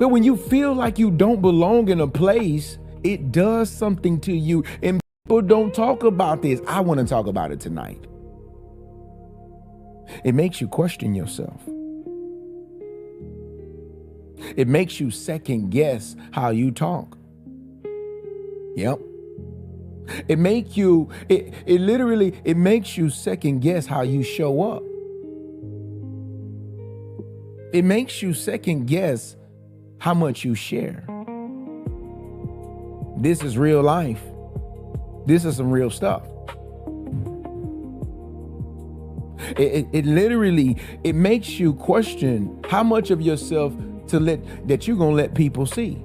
But when you feel like you don't belong in a place, it does something to you. And people don't talk about this. I want to talk about it tonight. It makes you question yourself. It makes you second guess how you talk. Yep. It makes you second guess how you show up. It makes you second guess how much you share. This is real life. This is some real stuff. It literally makes you question how much of yourself that you're gonna let people see.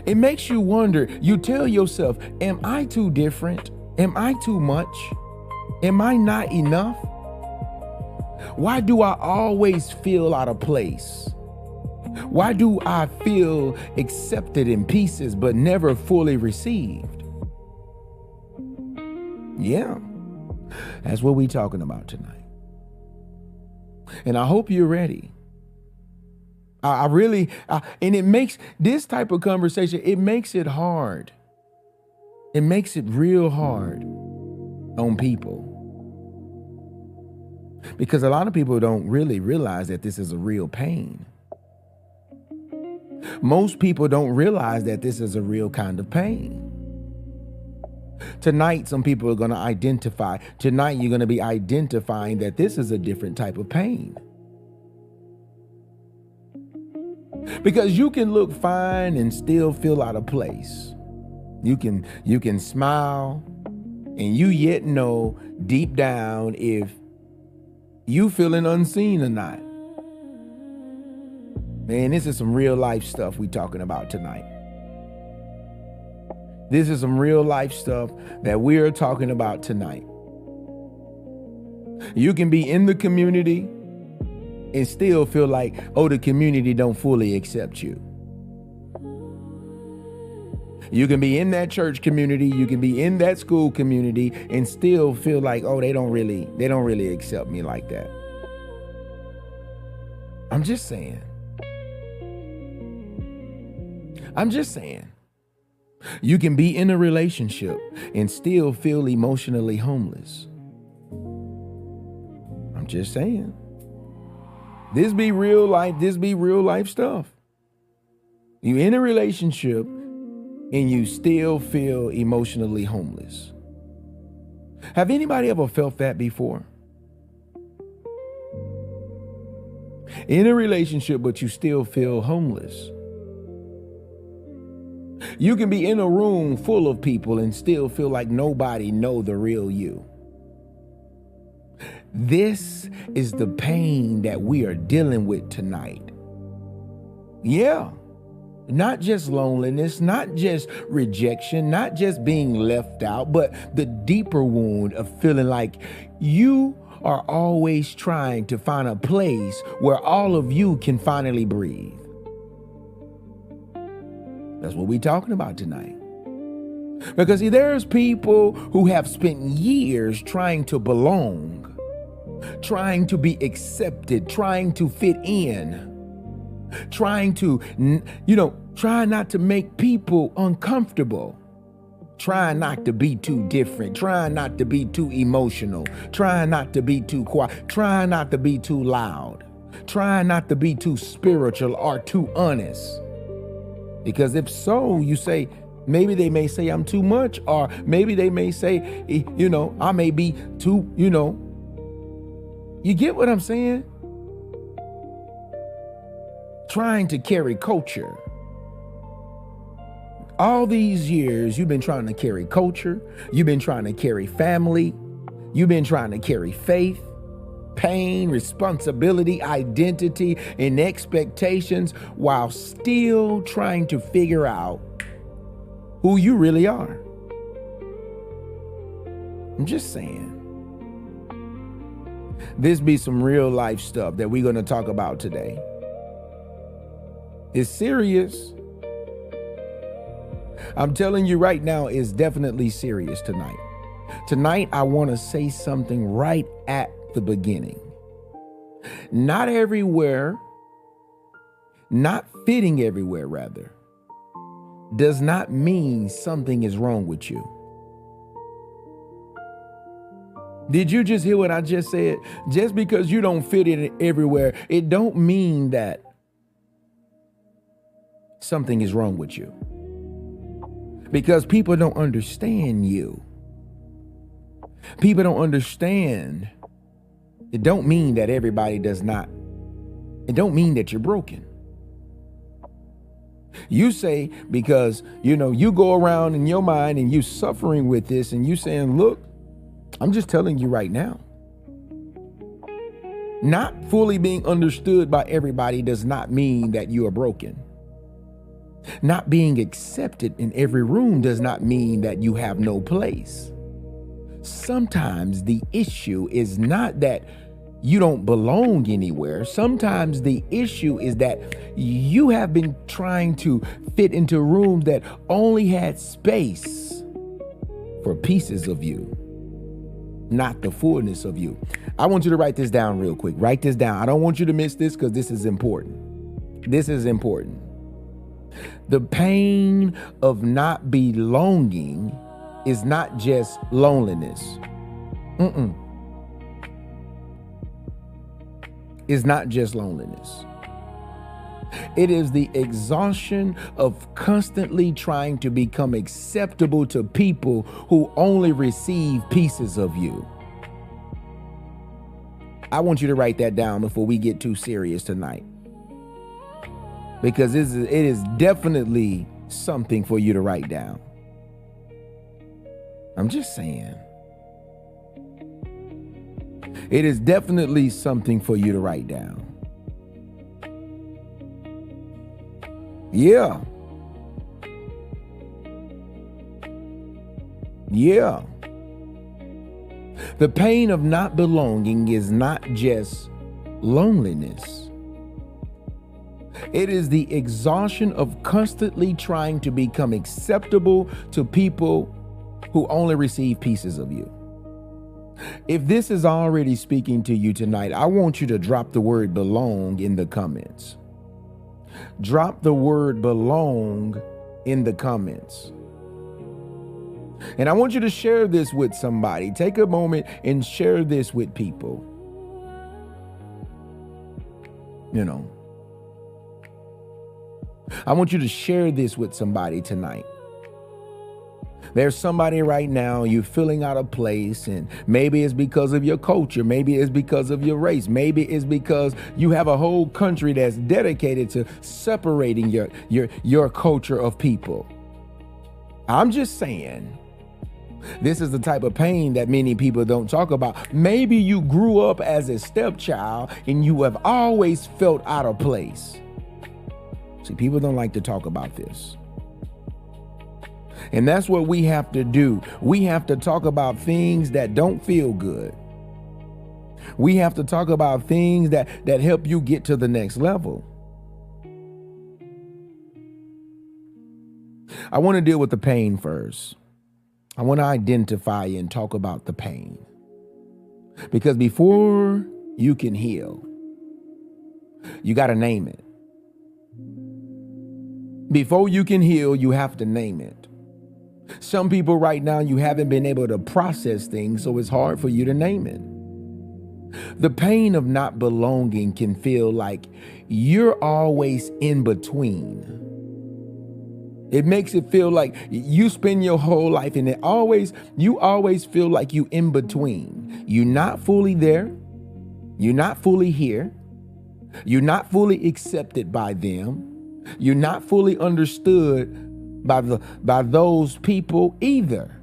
It makes you wonder. You tell yourself, am I too different? Am I too much? Am I not enough? Why do I always feel out of place? Why do I feel accepted in pieces but never fully received? Yeah, that's what we're talking about tonight. And I hope you're ready. And it makes this type of conversation, it makes it hard. It makes it real hard on people. Because a lot of people don't really realize that this is a real pain. Most people don't realize that this is a real kind of pain. Tonight, some people are going to identify. Tonight, you're going to be identifying that this is a different type of pain. Because you can look fine and still feel out of place. You can smile and you yet know deep down if you feeling unseen or not. Man, this is some real life stuff we talking about tonight. This is some real life stuff that we are talking about tonight. You can be in the community and still feel like, oh, the community don't fully accept you. You can be in that church community, you can be in that school community and still feel like, oh, they don't really accept me like that. I'm just saying. You can be in a relationship and still feel emotionally homeless. I'm just saying. This be real life stuff. You in a relationship and you still feel emotionally homeless. Have anybody ever felt that before? In a relationship, but you still feel homeless. You can be in a room full of people and still feel like nobody know the real you. This is the pain that we are dealing with tonight. Yeah. Not just loneliness, not just rejection, not just being left out, but the deeper wound of feeling like you are always trying to find a place where all of you can finally breathe. That's what we're talking about tonight. Because see, there's people who have spent years trying to belong, trying to be accepted, trying to fit in, trying to, try not to make people uncomfortable, trying not to be too different, trying not to be too emotional, trying not to be too quiet, trying not to be too loud, trying not to be too spiritual or too honest. Because if so, you say, maybe they may say I'm too much, or maybe they may say, I may be too, you get what I'm saying? Trying to carry culture. All these years, you've been trying to carry culture. You've been trying to carry family. You've been trying to carry faith, pain, responsibility, identity, and expectations while still trying to figure out who you really are. I'm just saying. This be some real life stuff that we're going to talk about today. It's serious. I'm telling you right now, it's definitely serious tonight. Tonight, I want to say something right at the beginning. Not everywhere not fitting everywhere, rather, does not mean something is wrong with you. Did you just hear what I just said? Just because you don't fit in everywhere, it don't mean that something is wrong with you. Because people don't understand you. People don't understand. It don't mean that everybody does not. It don't mean that you're broken. You say, because, you go around in your mind and you suffering with this and you saying, look, I'm just telling you right now. Not fully being understood by everybody does not mean that you are broken. Not being accepted in every room does not mean that you have no place. Sometimes the issue is not that you don't belong anywhere. Sometimes the issue is that you have been trying to fit into rooms that only had space for pieces of you, not the fullness of you. I want you to write this down real quick. Write this down. I don't want you to miss this because this is important. This is important. The pain of not belonging is not just loneliness. It's not just loneliness. It is the exhaustion of constantly trying to become acceptable to people who only receive pieces of you. I want you to write that down before we get too serious tonight, because it is definitely something for you to write down. I'm just saying. It is definitely something for you to write down. Yeah. Yeah. The pain of not belonging is not just loneliness. It is the exhaustion of constantly trying to become acceptable to people who only receive pieces of you. If this is already speaking to you tonight, I want you to drop the word belong in the comments. Drop the word belong in the comments. And I want you to share this with somebody. Take a moment and share this with people. I want you to share this with somebody tonight. There's somebody right now, you're feeling out of place, and maybe it's because of your culture. Maybe it's because of your race. Maybe it's because you have a whole country that's dedicated to separating your culture of people. I'm just saying, this is the type of pain that many people don't talk about. Maybe you grew up as a stepchild and you have always felt out of place. See, people don't like to talk about this. And that's what we have to do. We have to talk about things that don't feel good. We have to talk about things that help you get to the next level. I want to deal with the pain first. I want to identify and talk about the pain. Because before you can heal, you got to name it. Before you can heal, you have to name it. Some people right now, you haven't been able to process things, so it's hard for you to name it. The pain of not belonging can feel like you're always in between. It makes it feel like you spend your whole life and you always feel like you in between. You're not fully there. You're not fully here. You're not fully accepted by them. You're not fully understood by those people either.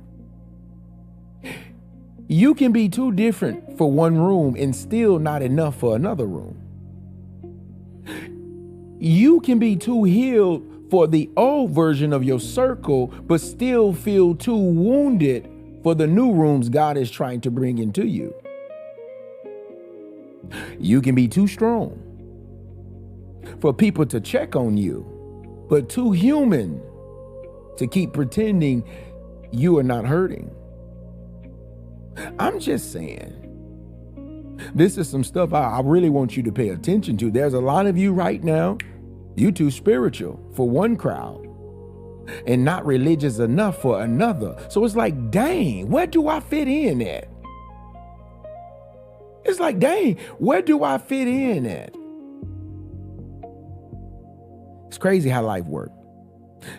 You can be too different for one room and still not enough for another room. You can be too healed for the old version of your circle, but still feel too wounded for the new rooms God is trying to bring into you. You can be too strong for people to check on you, but too human to keep pretending you are not hurting. I'm just saying, this is some stuff I really want you to pay attention to. There's a lot of you right now, You too spiritual for one crowd and not religious enough for another. So it's like, dang, where do I fit in at? It's like, dang, where do I fit in at? It's crazy how life works.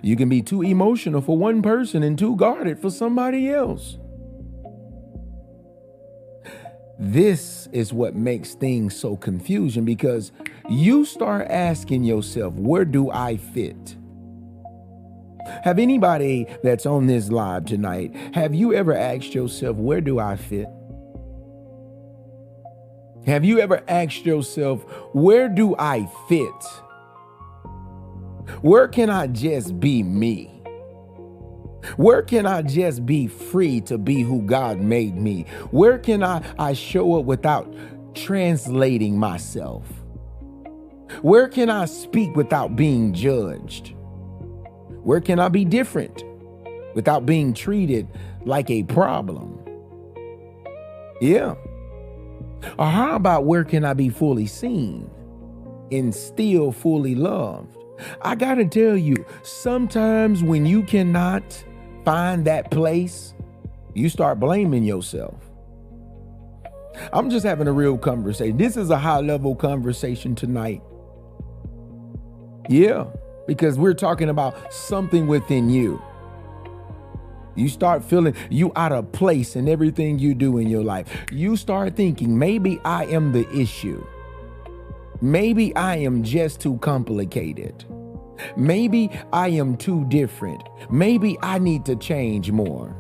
You can be too emotional for one person and too guarded for somebody else. This is what makes things so confusing, because you start asking yourself, where do I fit? Have anybody that's on this live tonight, have you ever asked yourself, where do I fit? Have you ever asked yourself, where do I fit? Where can I just be me? Where can I just be free to be who God made me? Where can I show up without translating myself? Where can I speak without being judged? Where can I be different without being treated like a problem? Yeah. Or how about where can I be fully seen and still fully loved? I gotta tell you, sometimes when you cannot find that place, you start blaming yourself. I'm just having a real conversation. This is a high-level conversation tonight. Yeah, because we're talking about something within you. You start feeling you out of place in everything you do in your life. You start thinking, maybe I am the issue. Maybe I am just too complicated. Maybe I am too different. Maybe I need to change more.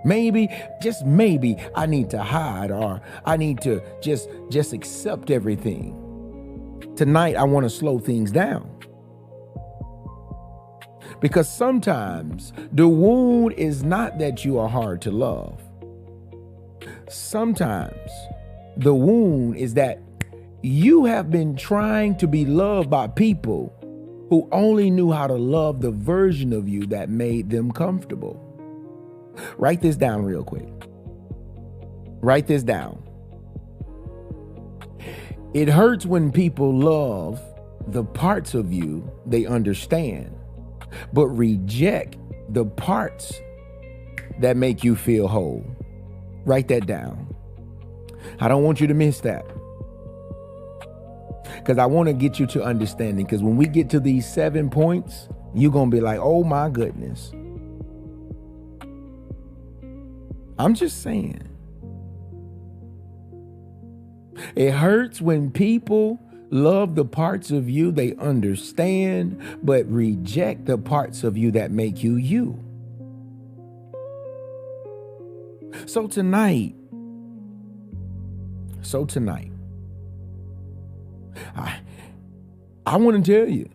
Maybe, just maybe, I need to hide, or I need to just accept everything. Tonight, I want to slow things down. Because sometimes the wound is not that you are hard to love. Sometimes the wound is that you have been trying to be loved by people who only knew how to love the version of you that made them comfortable. Write this down real quick. Write this down. It hurts when people love the parts of you they understand, but reject the parts that make you feel whole. Write that down. I don't want you to miss that, because I want to get you to understanding. Because when we get to these 7 points, you're going to be like, oh my goodness. I'm just saying. It hurts when people love the parts of you they understand, but reject the parts of you that make you you. So tonight, I want to tell you,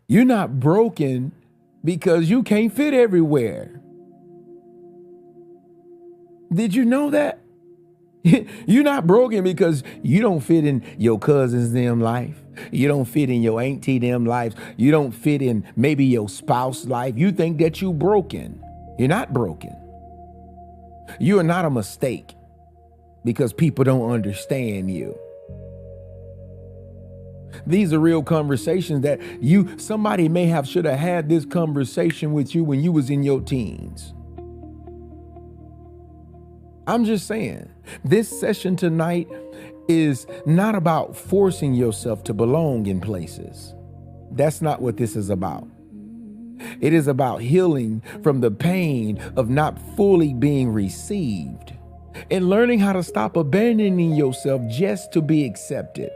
you're not broken because you can't fit everywhere. Did you know that? You're not broken because you don't fit in your cousin's them life. You don't fit in your auntie them lives. You don't fit in maybe your spouse life. You think that you're broken. You're not broken. You are not a mistake because people don't understand you. These are real conversations that somebody should have had this conversation with you when you was in your teens. I'm just saying, this session tonight is not about forcing yourself to belong in places. That's not what this is about. It is about healing from the pain of not fully being received and learning how to stop abandoning yourself just to be accepted.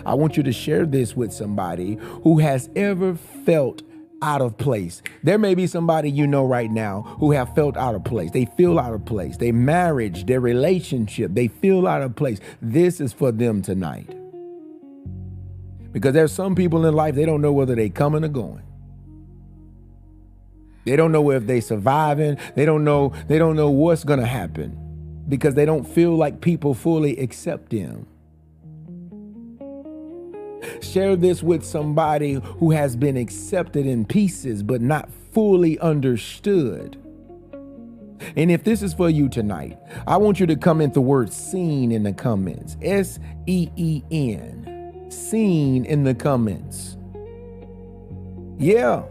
I want you to share this with somebody who has ever felt out of place. There may be somebody you know right now who have felt out of place. They feel out of place. Their marriage, their relationship, they feel out of place. This is for them tonight. Because there's some people in life, they don't know whether they coming or going. They don't know if they surviving. They don't know what's going to happen because they don't feel like people fully accept them. Share this with somebody who has been accepted in pieces but not fully understood. And if this is for you tonight, I want you to comment the word seen in the comments. SEEN. seen in the comments. Yeah,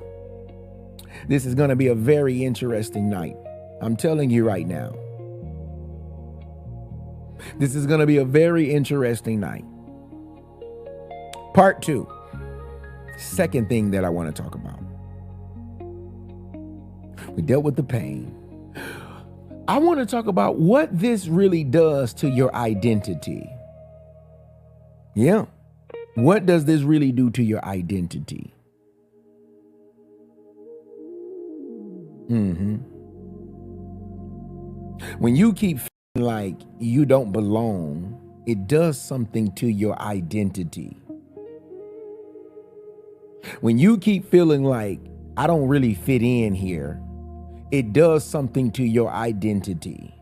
this is going to be a very interesting night. I'm telling you right now. This is going to be a very interesting night. Part 2. Second thing that I want to talk about. We dealt with the pain. I want to talk about what this really does to your identity. Yeah. What does this really do to your identity? When you keep feeling like you don't belong, it does something to your identity. When you keep feeling like I don't really fit in here, it does something to your identity.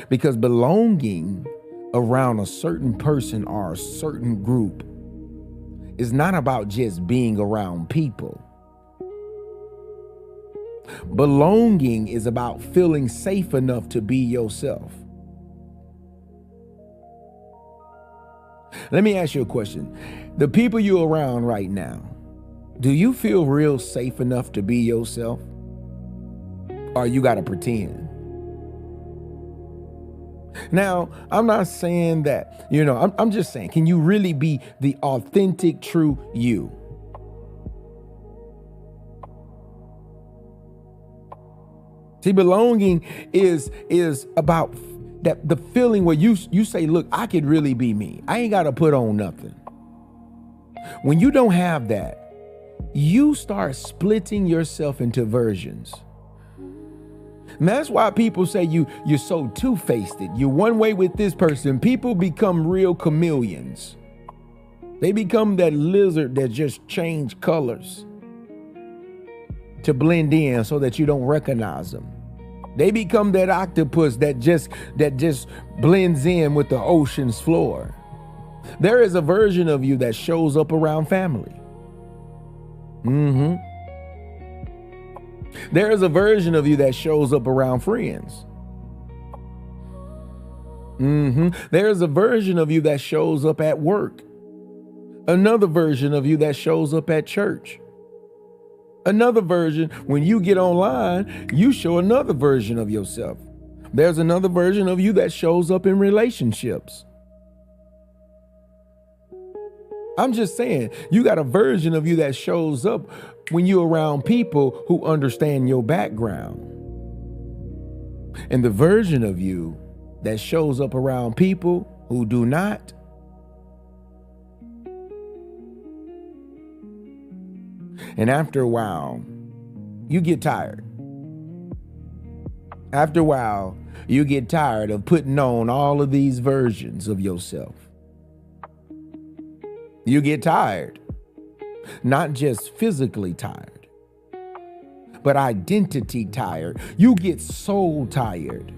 Because belonging around a certain person or a certain group is not about just being around people. Belonging is about feeling safe enough to be yourself. Let me ask you a question. The people you're around right now, do you feel real safe enough to be yourself? Or you got to pretend? Now, I'm not saying that, I'm just saying, can you really be the authentic, true you? See, belonging is about that the feeling where you say, look, I could really be me. I ain't got to put on nothing. When you don't have that, you start splitting yourself into versions. And that's why people say you're so two-faced. You're one way with this person. People become real chameleons. They become that lizard that just change colors to blend in so that you don't recognize them. They become that octopus that just blends in with the ocean's floor. There is a version of you that shows up around family. There is a version of you that shows up around friends. There is a version of you that shows up at work. Another version of you that shows up at church. Another version, when you get online, you show another version of yourself. There's another version of you that shows up in relationships. I'm just saying, you got a version of you that shows up when you're around people who understand your background. And the version of you that shows up around people who do not. And after a while, you get tired. After a while, you get tired of putting on all of these versions of yourself. You get tired, not just physically tired, but identity tired. You get soul tired.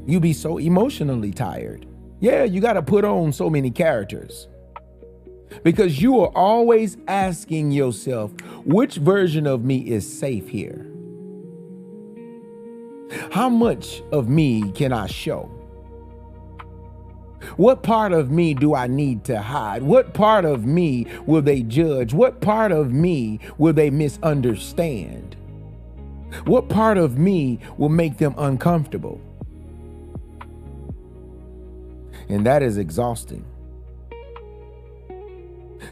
You be so emotionally tired. Yeah, you got to put on so many characters. Because you are always asking yourself, which version of me is safe here? How much of me can I show? What part of me do I need to hide? What part of me will they judge? What part of me will they misunderstand? What part of me will make them uncomfortable? And that is exhausting.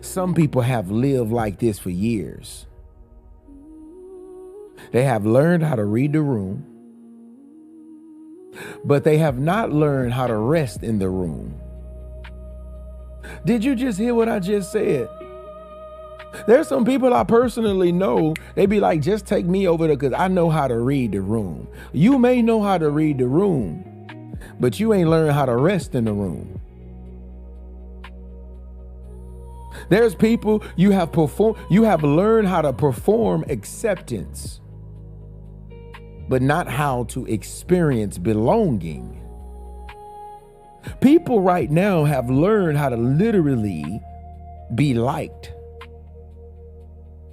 Some people have lived like this for years. They have learned how to read the room, but they have not learned how to rest in the room. Did you just hear what I just said? There's some people I personally know, they be like, just take me over there because I know how to read the room. You may know how to read the room, but you ain't learned how to rest in the room. There's people you have learned how to perform acceptance, but not how to experience belonging. People right now have learned how to literally be liked,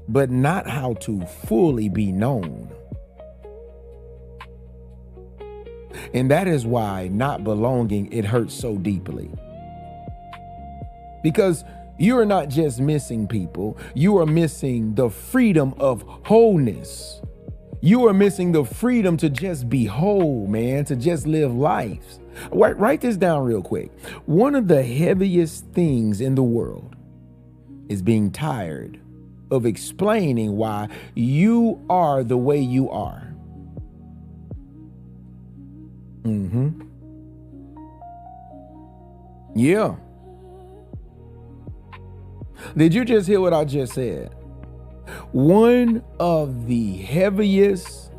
but not how to fully be known. And that is why not belonging, it hurts so deeply. Because you are not just missing people, you are missing the freedom of wholeness. You are missing the freedom to just be whole, man, to just live life. Write this down real quick. One of the heaviest things in the world is being tired of explaining why you are the way you are. Yeah. Did you just hear what I just said? One of the heaviest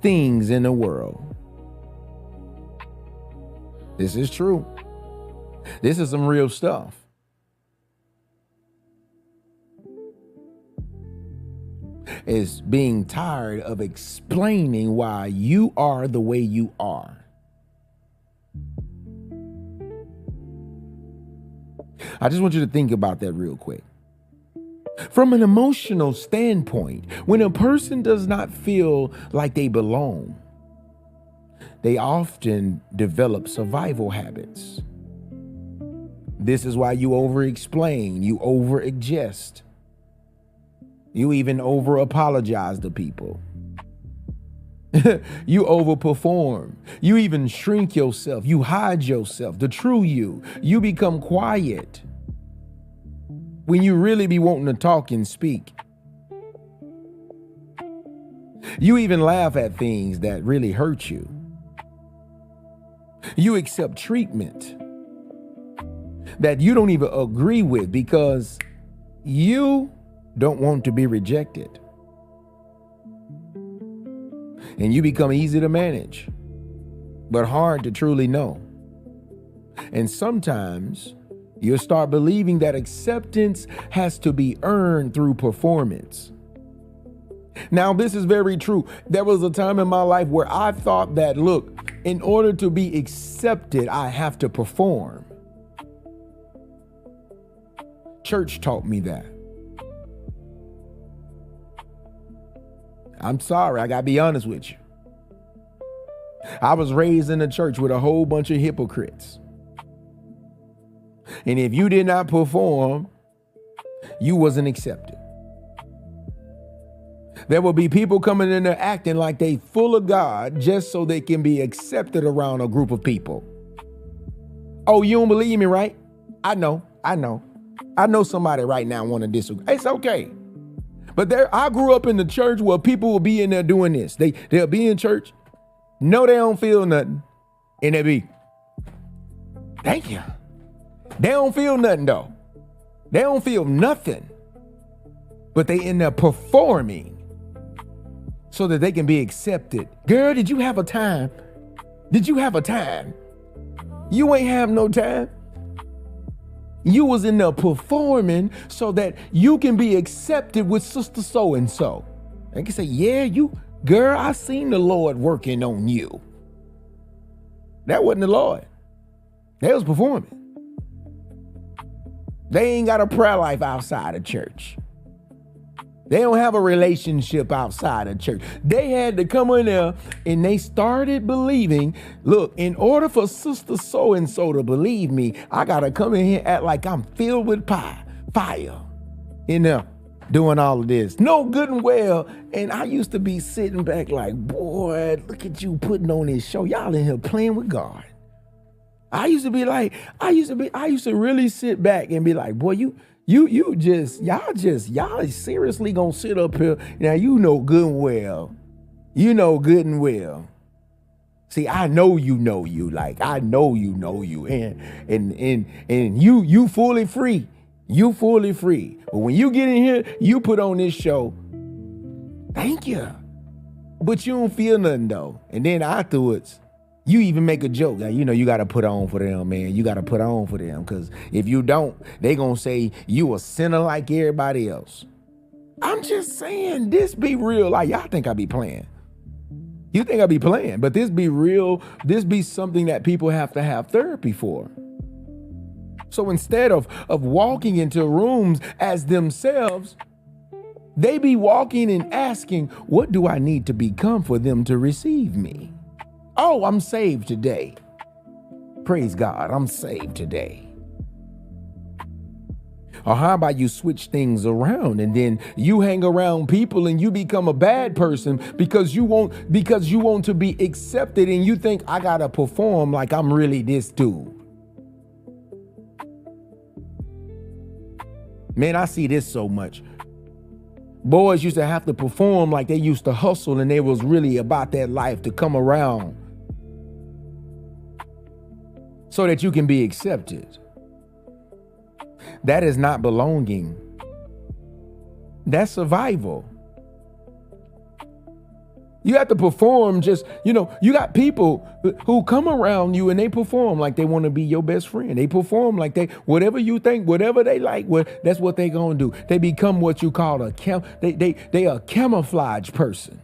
things in the world. This is true. This is some real stuff. Is being tired of explaining why you are the way you are. I just want you to think about that real quick. From an emotional standpoint, when a person does not feel like they belong, they often develop survival habits. This is why you over-explain, you over-adjust. You even over-apologize to people. You overperform. You even shrink yourself. You hide yourself, the true you. You become quiet when you really be wanting to talk and speak. You even laugh at things that really hurt you. You accept treatment that you don't even agree with because you don't want to be rejected. And you become easy to manage, but hard to truly know. And sometimes you'll start believing that acceptance has to be earned through performance. Now, this is very true. There was a time in my life where I thought that, look, in order to be accepted, I have to perform. Church taught me that. I'm sorry, I gotta be honest with you. I was raised in a church with a whole bunch of hypocrites. And if you did not perform, you wasn't accepted. There will be people coming in there acting like they full of God just so they can be accepted around a group of people. Oh, you don't believe me, right? I know somebody right now want to disagree. It's okay. But I grew up in the church where people will be in there doing this. They'll be in church, know they don't feel nothing, and they'll be, thank you. They don't feel nothing though. They don't feel nothing. But they in there performing so that they can be accepted. Girl, did you have a time? Did you have a time? You ain't have no time. You was in there performing so that you can be accepted with sister so-and-so. They can say, yeah, girl, I seen the Lord working on you. That wasn't the Lord. They was performing. They ain't got a prayer life outside of church. They don't have a relationship outside of church. They had to come in there and they started believing, look, in order for sister so-and-so to believe me, I got to come in here and act like I'm filled with fire in there doing all of this. No good and well. And I used to be sitting back like, boy, look at you putting on this show. Y'all in here playing with God. I used to really sit back and be like, boy, y'all seriously gonna sit up here. Now, you know good and well. See, I know you, like, I know you, and you fully free. You fully free. But when you get in here, you put on this show. Thank you. But you don't feel nothing though. And then afterwards, you even make a joke. Now, you got to put on for them, man. You got to put on for them. Because if you don't, they going to say you a sinner like everybody else. I'm just saying, this be real. Like, y'all think I be playing. You think I be playing. But this be real. This be something that people have to have therapy for. So instead of walking into rooms as themselves, they be walking and asking, what do I need to become for them to receive me? Oh, I'm saved today. Praise God, I'm saved today. Or how about you switch things around and then you hang around people and you become a bad person because you want to be accepted and you think I gotta perform like I'm really this dude. Man, I see this so much. Boys used to have to perform like they used to hustle and they was really about that life to come around so that you can be accepted. That is not belonging. That's survival. You have to perform you got people who come around you and they perform like they want to be your best friend. They perform like whatever you think, whatever they like, that's what they gonna do. They become what you call a camouflage person.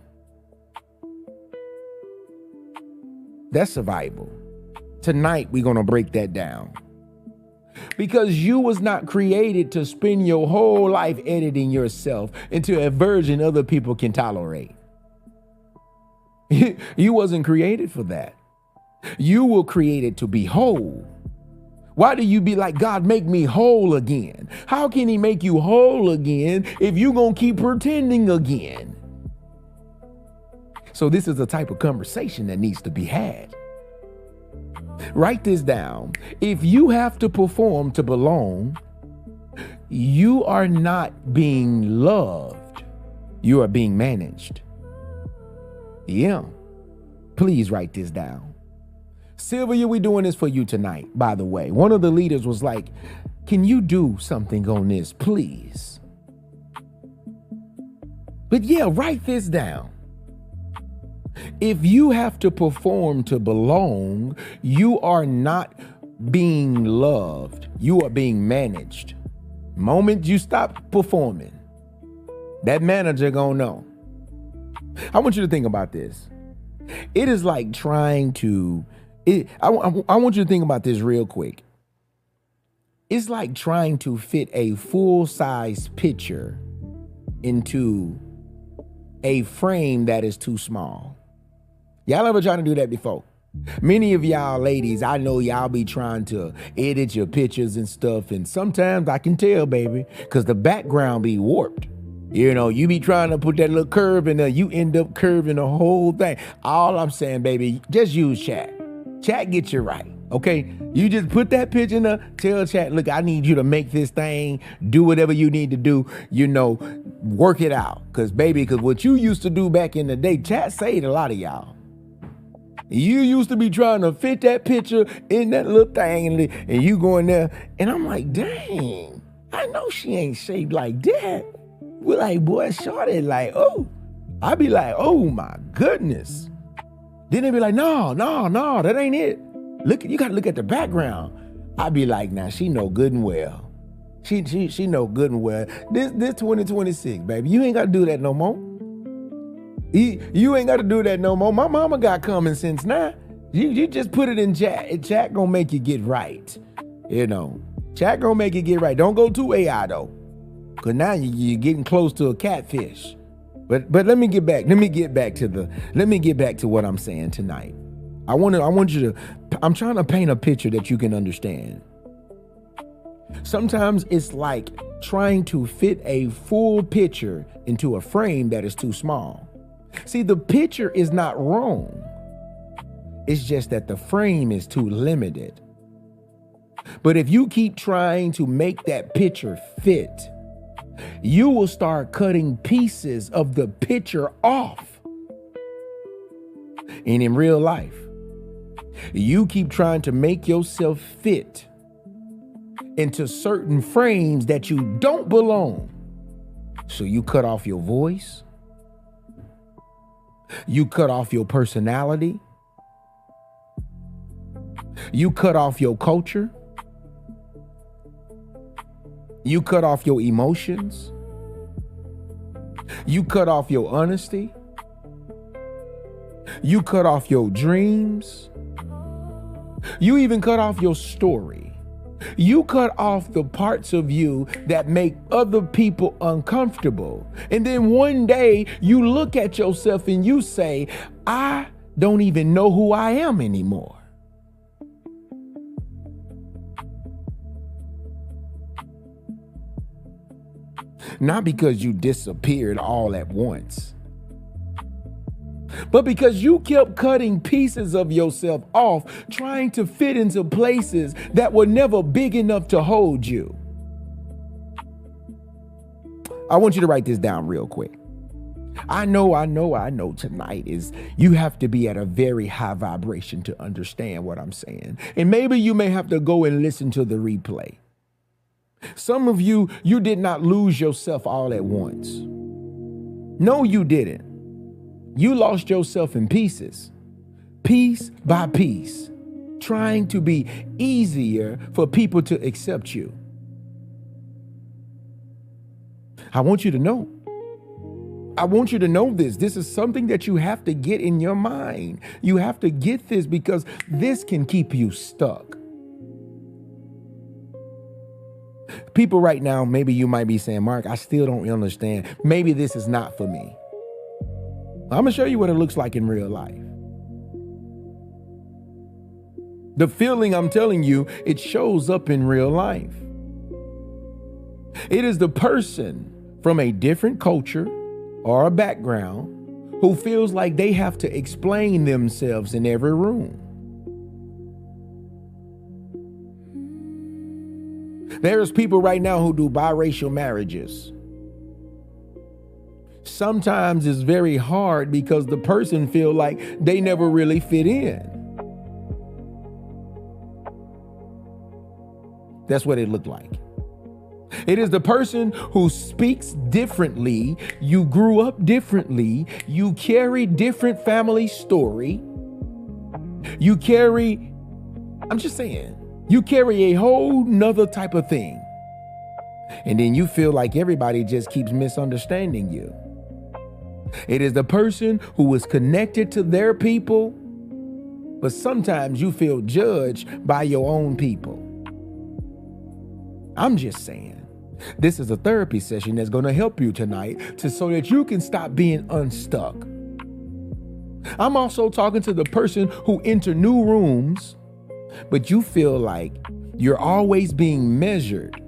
That's survival. Tonight, we're gonna break that down. Because you was not created to spend your whole life editing yourself into a version other people can tolerate. You wasn't created for that. You were created to be whole. Why do you be like, God, make me whole again? How can he make you whole again if you gonna keep pretending again? So this is a type of conversation that needs to be had. Write this down. If you have to perform to belong, you are not being loved. You are being managed. Yeah. Please write this down. Sylvia, we're doing this for you tonight, by the way. One of the leaders was like, can you do something on this, please? But yeah, write this down. If you have to perform to belong, you are not being loved. You are being managed. Moment you stop performing, that manager gonna know. I want you to think about this. It is like trying to, I want you to think about this real quick. It's like trying to fit a full-size picture into a frame that is too small. Y'all ever trying to do that before? Many of y'all ladies, I know y'all be trying to edit your pictures and stuff, and sometimes I can tell, baby, because the background be warped. You know, you be trying to put that little curve in there, you end up curving the whole thing. All I'm saying, baby, just use chat. Chat gets you right, okay? You just put that picture in there, tell chat, look, I need you to make this thing, do whatever you need to do, work it out. Because what you used to do back in the day, chat saved a lot of y'all. You used to be trying to fit that picture in that little thing, and you go in there, and I'm like, dang, I know she ain't shaped like that. We're like, boy, shorty, like, oh. I be like, oh my goodness. Then they be like, no, that ain't it. Look, you gotta look at the background. I be like, nah, she know good and well. She know good and well. This 2026, baby, you ain't gotta do that no more. You ain't gotta do that no more. My mama got common sense now. You just put it in chat. Chat gonna make you get right. Chat gonna make you get right. Don't go too AI though. Cause now you're getting close to a catfish. But let me get back to what I'm saying tonight. I'm trying to paint a picture that you can understand. Sometimes it's like trying to fit a full picture into a frame that is too small. See, the picture is not wrong. It's just that the frame is too limited. But if you keep trying to make that picture fit, you will start cutting pieces of the picture off. And in real life, you keep trying to make yourself fit into certain frames that you don't belong. So you cut off your voice. You cut off your personality. You cut off your culture. You cut off your emotions. You cut off your honesty. You cut off your dreams. You even cut off your story. You cut off the parts of you that make other people uncomfortable. And then one day you look at yourself and you say, I don't even know who I am anymore. Not because you disappeared all at once, but because you kept cutting pieces of yourself off, trying to fit into places that were never big enough to hold you. I want you to write this down real quick. I know tonight is you have to be at a very high vibration to understand what I'm saying. And maybe you may have to go and listen to the replay. Some of you did not lose yourself all at once. No, you didn't. You lost yourself in pieces, piece by piece, trying to be easier for people to accept you. I want you to know. I want you to know this. This is something that you have to get in your mind. You have to get this because this can keep you stuck. People right now, maybe you might be saying, Mark, I still don't understand. Maybe this is not for me. I'm going to show you what it looks like in real life. The feeling I'm telling you, it shows up in real life. It is the person from a different culture or a background who feels like they have to explain themselves in every room. There's people right now who do biracial marriages. Sometimes it's very hard because the person feel like they never really fit in. That's what it looked like. It is the person who speaks differently. You grew up differently. You carry different family story. You carry a whole nother type of thing. And then you feel like everybody just keeps misunderstanding you. It is the person who is connected to their people, but sometimes you feel judged by your own people. I'm just saying. This is a therapy session that's going to help you tonight so that you can stop being unstuck. I'm also talking to the person who enter new rooms, but you feel like you're always being measured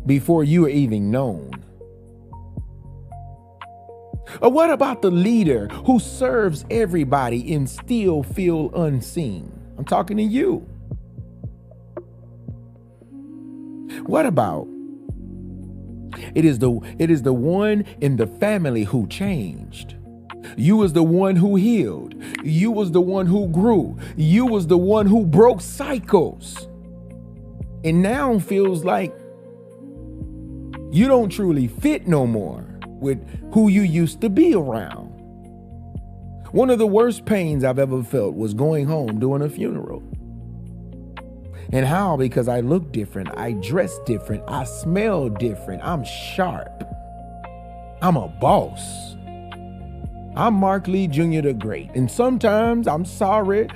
before you are even known. Or what about the leader who serves everybody and still feel unseen? I'm talking to you. What about it is the one in the family who changed. You was the one who healed. You was the one who grew. You was the one who broke cycles. And now feels like you don't truly fit no more with who you used to be around. One of the worst pains I've ever felt was going home doing a funeral. And how? Because I look different, I dress different, I smell different, I'm sharp. I'm a boss. I'm Mark Lee Jr. the Great. And sometimes I'm sorry.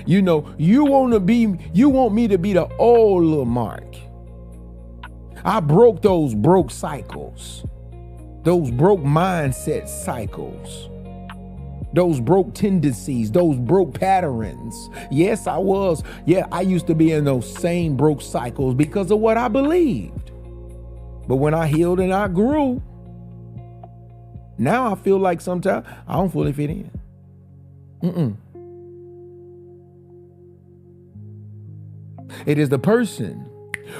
You know, you want me to be the old little Mark. I broke those broke cycles, those broke mindset cycles, those broke tendencies, those broke patterns. Yes, I was. Yeah, I used to be in those same broke cycles because of what I believed. But when I healed and I grew, now I feel like sometimes I don't fully fit in. It is the person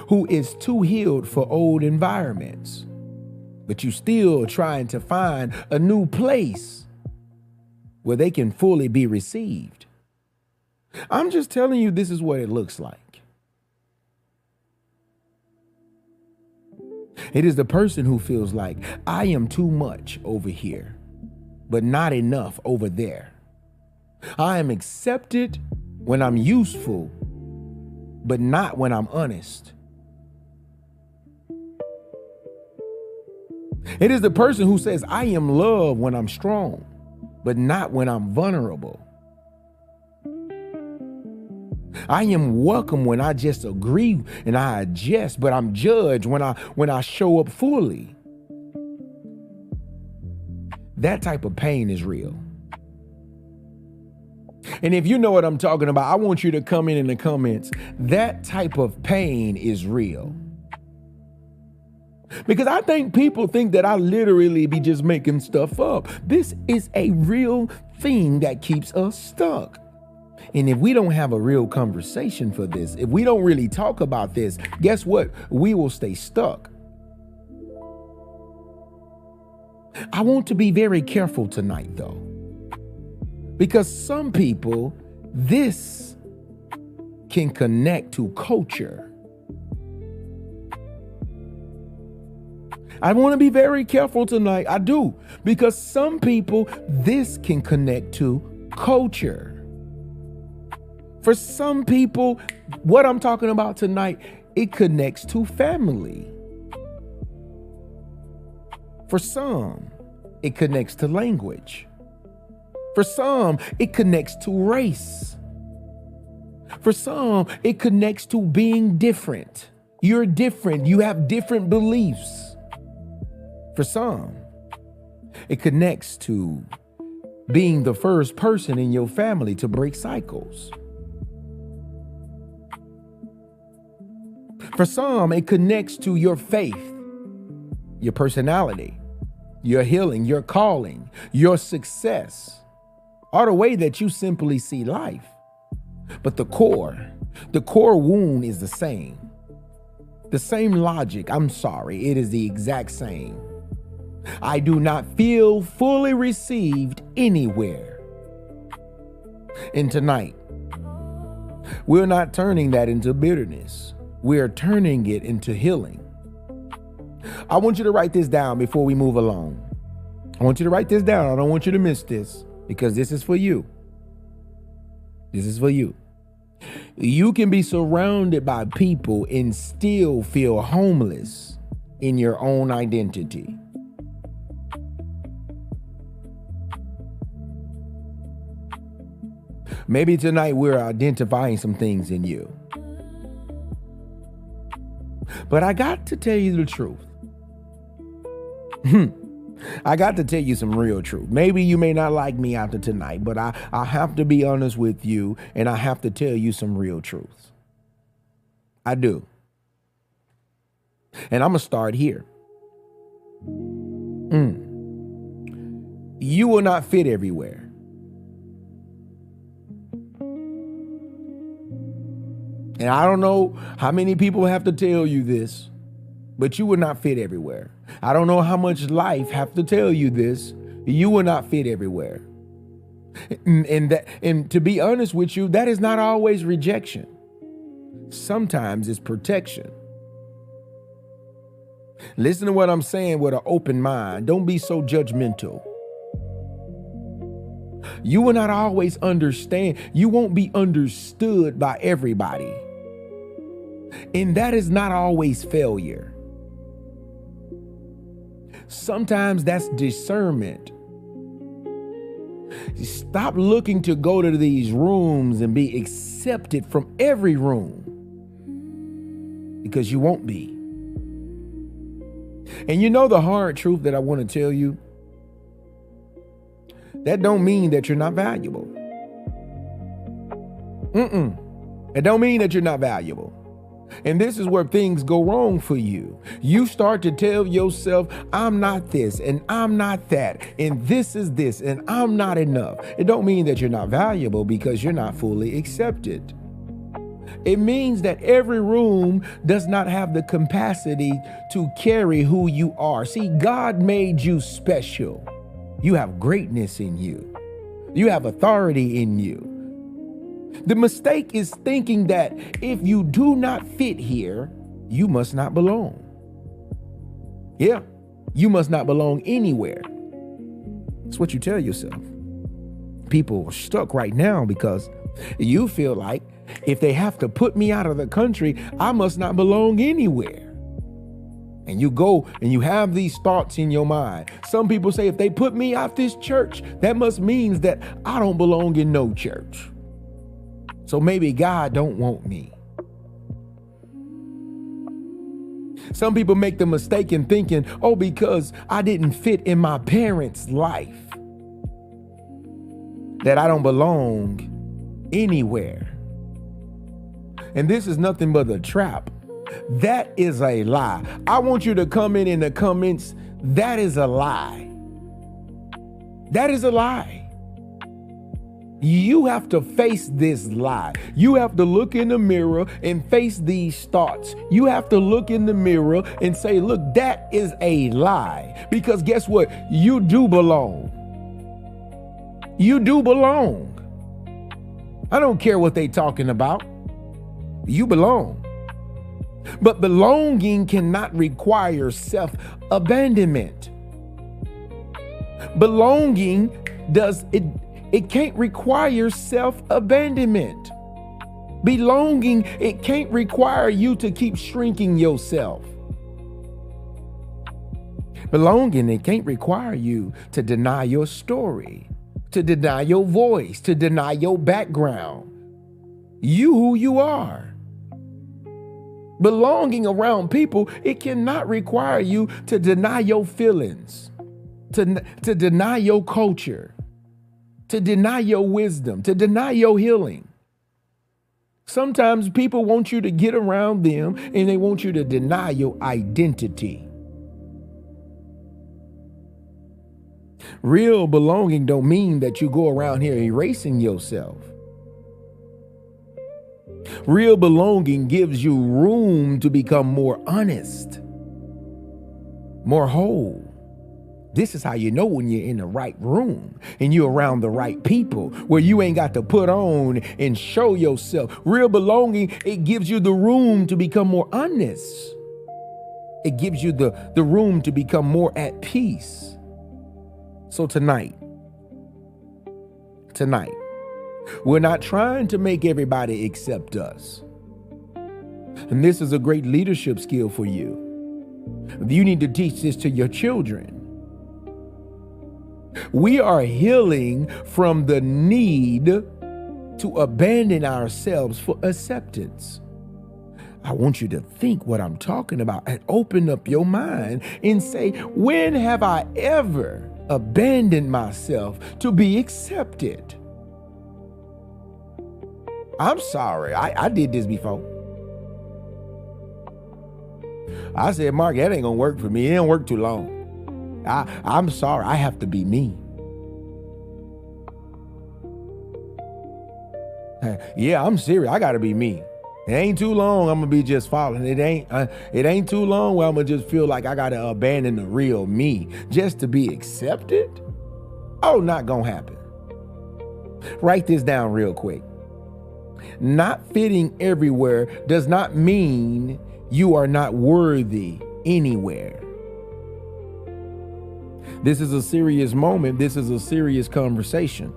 who is too healed for old environments, but you still trying to find a new place where they can fully be received. I'm just telling you, this is what it looks like. It is the person who feels like I am too much over here, but not enough over there. I am accepted when I'm useful, but not when I'm honest. It is the person who says I am loved when I'm strong, but not when I'm vulnerable. I am welcome when I just agree and I adjust, but I'm judged when I show up fully. That type of pain is real. And if you know what I'm talking about, I want you to come in the comments. That type of pain is real. Because I think people think that I literally be just making stuff up. This is a real thing that keeps us stuck. And if we don't have a real conversation for this, if we don't really talk about this, guess what? We will stay stuck. I want to be very careful tonight, though, because some people, this can connect to culture. I want to be very careful tonight. I do, because some people, this can connect to culture. For some people, what I'm talking about tonight, it connects to family. For some, it connects to language. For some, it connects to race. For some, it connects to being different. You're different. You have different beliefs. For some, it connects to being the first person in your family to break cycles. For some, it connects to your faith, your personality, your healing, your calling, your success, or the way that you simply see life. But the core wound is the same. The same logic, it is the exact same. I do not feel fully received anywhere. And tonight, we're not turning that into bitterness. We're turning it into healing. I want you to write this down before we move along. I want you to write this down. I don't want you to miss this, because this is for you. This is for you. You can be surrounded by people and still feel homeless in your own identity. Maybe tonight we're identifying some things in you. But I got to tell you the truth. I got to tell you some real truth. Maybe you may not like me after tonight, but I have to be honest with you, and I have to tell you some real truths. I do. And I'm going to start here. You will not fit everywhere. And I don't know how many people have to tell you this, but you will not fit everywhere. I don't know how much life have to tell you this. You will not fit everywhere. And to be honest with you, that is not always rejection. Sometimes it's protection. Listen to what I'm saying with an open mind. Don't be so judgmental. You will not always understand. You won't be understood by everybody. And that is not always failure. Sometimes that's discernment. Stop looking to go to these rooms and be accepted from every room, because you won't be. And you know the hard truth that I want to tell you? That don't mean that you're not valuable. It don't mean that you're not valuable. And this is where things go wrong for you. You start to tell yourself, I'm not this and I'm not that, and this is this, and I'm not enough. It don't mean that you're not valuable, because you're not fully accepted. It means that every room does not have the capacity to carry who you are. See, God made you special. You have greatness in you. You have authority in you. The mistake is thinking that if you do not fit here, you must not belong. Yeah, you must not belong anywhere. That's what you tell yourself. People are stuck right now because you feel like if they have to put me out of the country, I must not belong anywhere. And you go and you have these thoughts in your mind. Some people say, if they put me out this church, that must mean that I don't belong in no church. So maybe God don't want me. Some people make the mistake in thinking, oh, because I didn't fit in my parents' life, that I don't belong anywhere. And this is nothing but a trap. That is a lie. I want you to come in the comments. That is a lie. That is a lie. You have to face this lie. You have to look in the mirror and face these thoughts. You have to look in the mirror and say, look, that is a lie. Because guess what? You do belong. You do belong. I don't care what they talking about. You belong. But belonging cannot require self-abandonment. Belonging it can't require self-abandonment. Belonging, it can't require you to keep shrinking yourself. Belonging, it can't require you to deny your story, to deny your voice, to deny your background. You who you are. Belonging around people, it cannot require you to deny your feelings, to deny your culture, to deny your wisdom, to deny your healing. Sometimes people want you to get around them and they want you to deny your identity. Real belonging don't mean that you go around here erasing yourself. Real belonging gives you room to become more honest, more whole. This is how you know when you're in the right room and you're around the right people, where you ain't got to put on and show yourself. Real belonging, it gives you the room to become more honest. It gives you the room to become more at peace. So tonight, we're not trying to make everybody accept us. And this is a great leadership skill for you. You need to teach this to your children. We are healing from the need to abandon ourselves for acceptance. I want you to think what I'm talking about and open up your mind and say, when have I ever abandoned myself to be accepted? I'm sorry, I did this before. I said, Mark, that ain't gonna work for me. It don't work too long. I'm sorry, I have to be me. Yeah, I'm serious. I gotta be me. It ain't too long, I'm gonna be just following. It ain't too long where I'm gonna just feel like I gotta abandon the real me just to be accepted. Oh, not gonna happen. Write this down real quick. Not fitting everywhere does not mean you are not worthy anywhere. This is a serious moment. This is a serious conversation.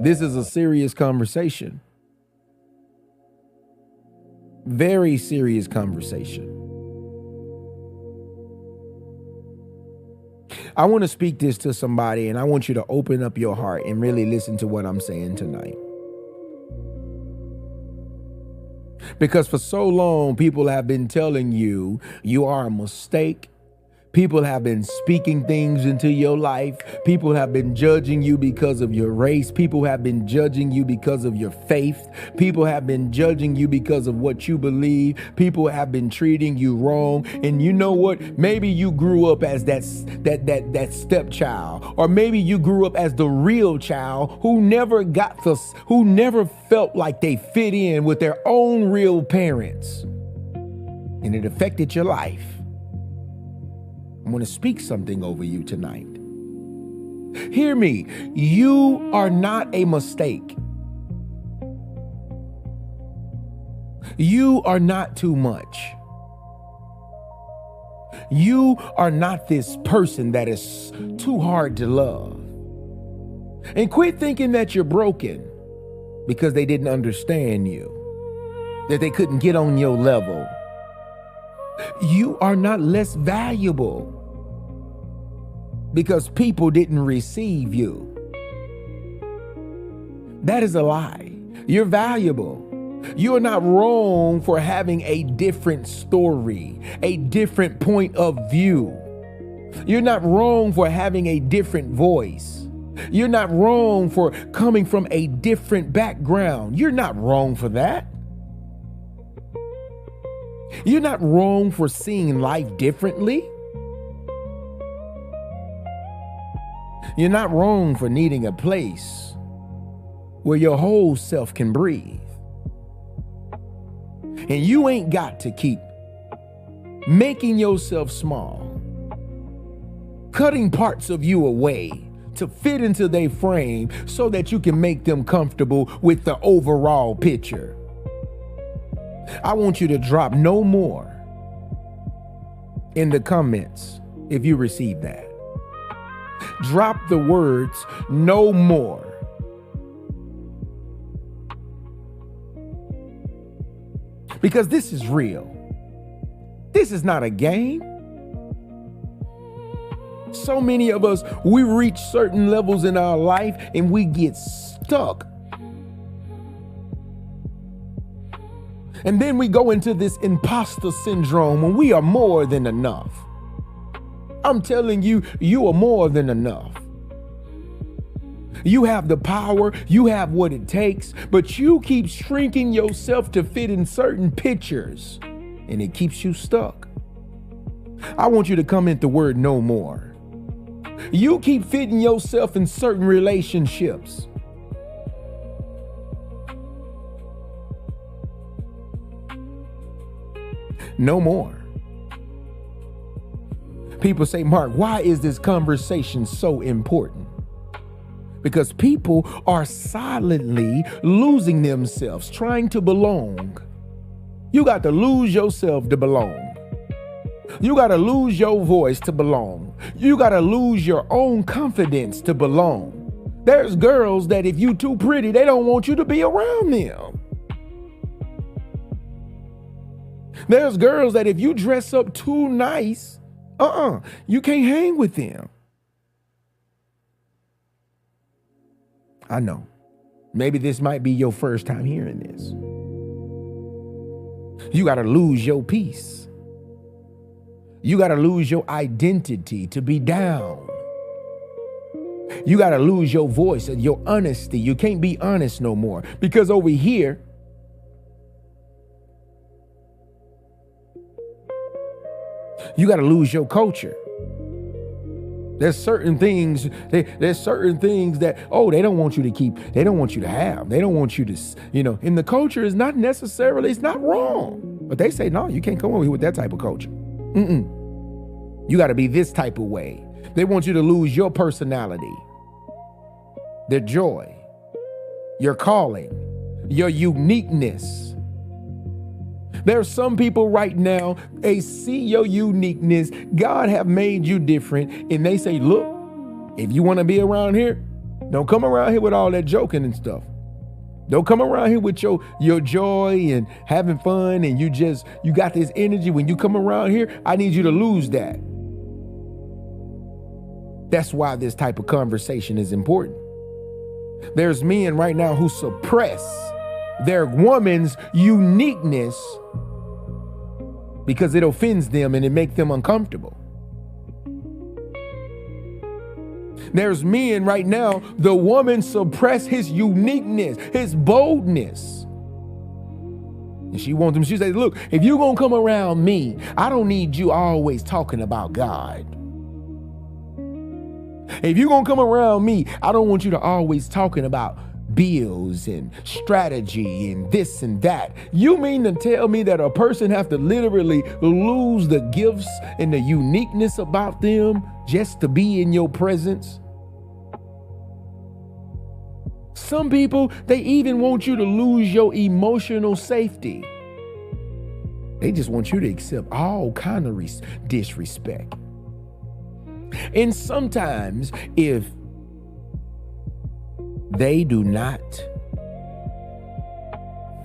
This is a serious conversation. Very serious conversation. I want to speak this to somebody, and I want you to open up your heart and really listen to what I'm saying tonight. Because for so long, people have been telling you, you are a mistake. People have been speaking things into your life. People have been judging you because of your race. People have been judging you because of your faith. People have been judging you because of what you believe. People have been treating you wrong. And you know what? Maybe you grew up as that stepchild, or maybe you grew up as the real child who never felt like they fit in with their own real parents. And it affected your life. I want to speak something over you tonight. Hear me. You are not a mistake. You are not too much. You are not this person that is too hard to love. And quit thinking that you're broken because they didn't understand you, that they couldn't get on your level. You are not less valuable because people didn't receive you. That is a lie. You're valuable. You are not wrong for having a different story, a different point of view. You're not wrong for having a different voice. You're not wrong for coming from a different background. You're not wrong for that. You're not wrong for seeing life differently. You're not wrong for needing a place where your whole self can breathe. And you ain't got to keep making yourself small, cutting parts of you away to fit into their frame so that you can make them comfortable with the overall picture. I want you to drop no more in the comments if you receive that. Drop the words no more. Because this is real. This is not a game. So many of us, we reach certain levels in our life and we get stuck. And then we go into this imposter syndrome when we are more than enough. I'm telling you, you are more than enough. You have the power, you have what it takes, but you keep shrinking yourself to fit in certain pictures, and it keeps you stuck. I want you to comment the word no more. You keep fitting yourself in certain relationships. No more. People say, Mark, why is this conversation so important? Because people are silently losing themselves, trying to belong. You got to lose yourself to belong. You got to lose your voice to belong. You got to lose your own confidence to belong. There's girls that if you too pretty, they don't want you to be around them. There's girls that if you dress up too nice, you can't hang with them. I know. Maybe this might be your first time hearing this. You got to lose your peace. You got to lose your identity to be down. You got to lose your voice and your honesty. You can't be honest no more because over here, you got to lose your culture. There's certain things that, they don't want you to keep. They don't want you to have. They don't want you to, and the culture is not necessarily, it's not wrong. But they say, no, you can't come over here with that type of culture. You got to be this type of way. They want you to lose your personality, their joy, your calling, your uniqueness. There's some people right now, they see your uniqueness. God have made you different. And they say, look, if you want to be around here, don't come around here with all that joking and stuff. Don't come around here with your joy and having fun. And you got this energy. When you come around here, I need you to lose that. That's why this type of conversation is important. There's men right now who suppress their woman's uniqueness because it offends them and it makes them uncomfortable. There's men right now, the woman suppress his uniqueness, his boldness. And she wants him, she says, look, if you're going to come around me, I don't need you always talking about God. If you're going to come around me, I don't want you to always talking about bills and strategy and this and that. You mean to tell me that a person have to literally lose the gifts and the uniqueness about them just to be in your presence? Some people, they even want you to lose your emotional safety. They just want you to accept all kind of disrespect. And sometimes if they do not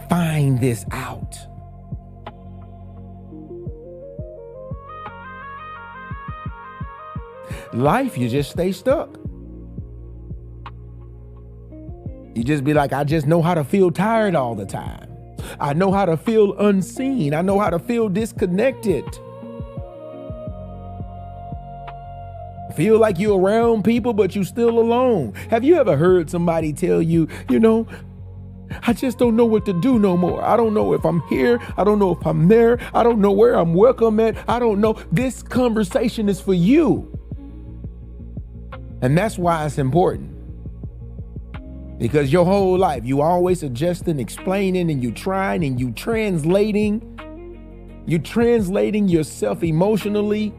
find this out, life, you just stay stuck. You just be like, I just know how to feel tired all the time. I know how to feel unseen. I know how to feel disconnected. Feel like you're around people, but you're still alone. Have you ever heard somebody tell you, I just don't know what to do no more. I don't know if I'm here. I don't know if I'm there. I don't know where I'm welcome at. I don't know. This conversation is for you. And that's why it's important. Because your whole life, you always adjusting, explaining, and you trying, and you translating. You're translating yourself emotionally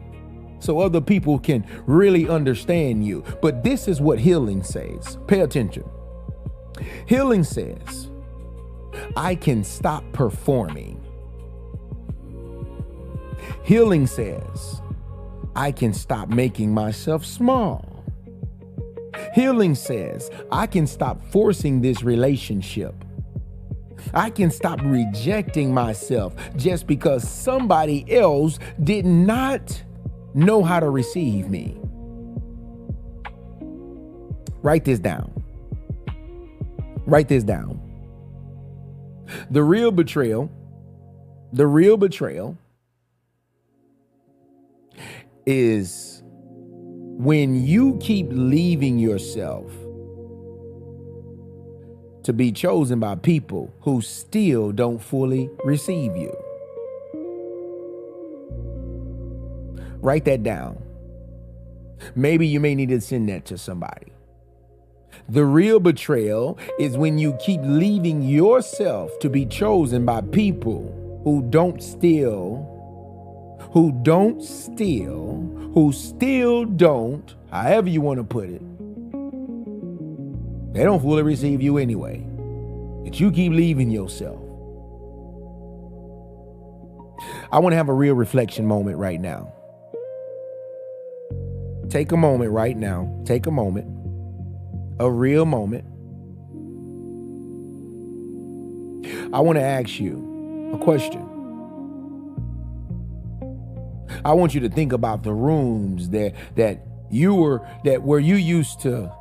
so other people can really understand you. But this is what healing says. Pay attention. Healing says, I can stop performing. Healing says, I can stop making myself small. Healing says, I can stop forcing this relationship. I can stop rejecting myself just because somebody else did not know how to receive me. Write this down. Write this down. The real betrayal is when you keep leaving yourself to be chosen by people who still don't fully receive you. Write that down. Maybe you may need to send that to somebody. The real betrayal is when you keep leaving yourself to be chosen by people who still don't, however you want to put it, they don't fully receive you anyway. But you keep leaving yourself. I want to have a real reflection moment right now. Take a moment right now. Take a moment. A real moment. I want to ask you a question. I want you to think about the rooms where you used to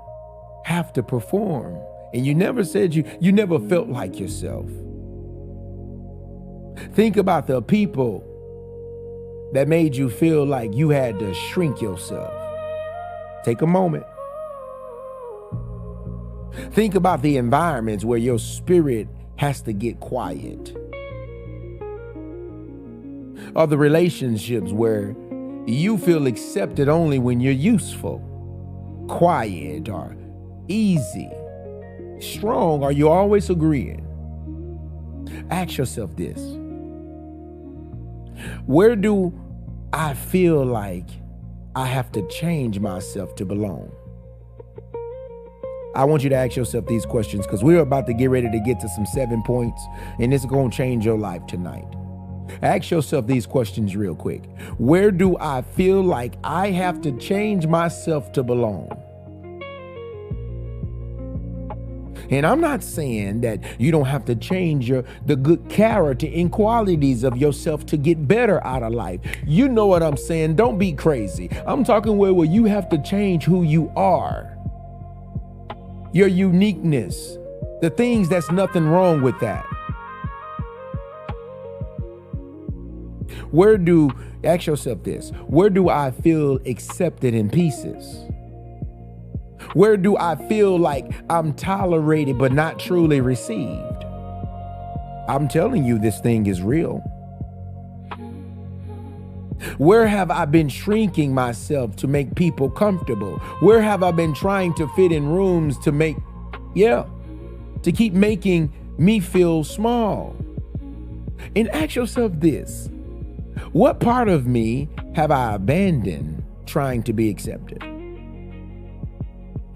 have to perform, and you never said you never felt like yourself. Think about the people that made you feel like you had to shrink yourself. Take a moment. Think about the environments where your spirit has to get quiet. Or the relationships where you feel accepted only when you're useful, quiet, or easy, strong. Are you always agreeing? Ask yourself this. Where do I feel like I have to change myself to belong? I want you to ask yourself these questions because we're about to get ready to get to some 7 points, and it's going to change your life tonight. Ask yourself these questions real quick. Where do I feel like I have to change myself to belong? And I'm not saying that you don't have to change the good character and qualities of yourself to get better out of life. You know what I'm saying? Don't be crazy. I'm talking where you have to change who you are. Your uniqueness. The things that's nothing wrong with that. Ask yourself this. Where do I feel accepted in pieces? Where do I feel like I'm tolerated but not truly received? I'm telling you, this thing is real. Where have I been shrinking myself to make people comfortable? Where have I been trying to fit in rooms to keep making me feel small? And ask yourself this. What part of me have I abandoned trying to be accepted?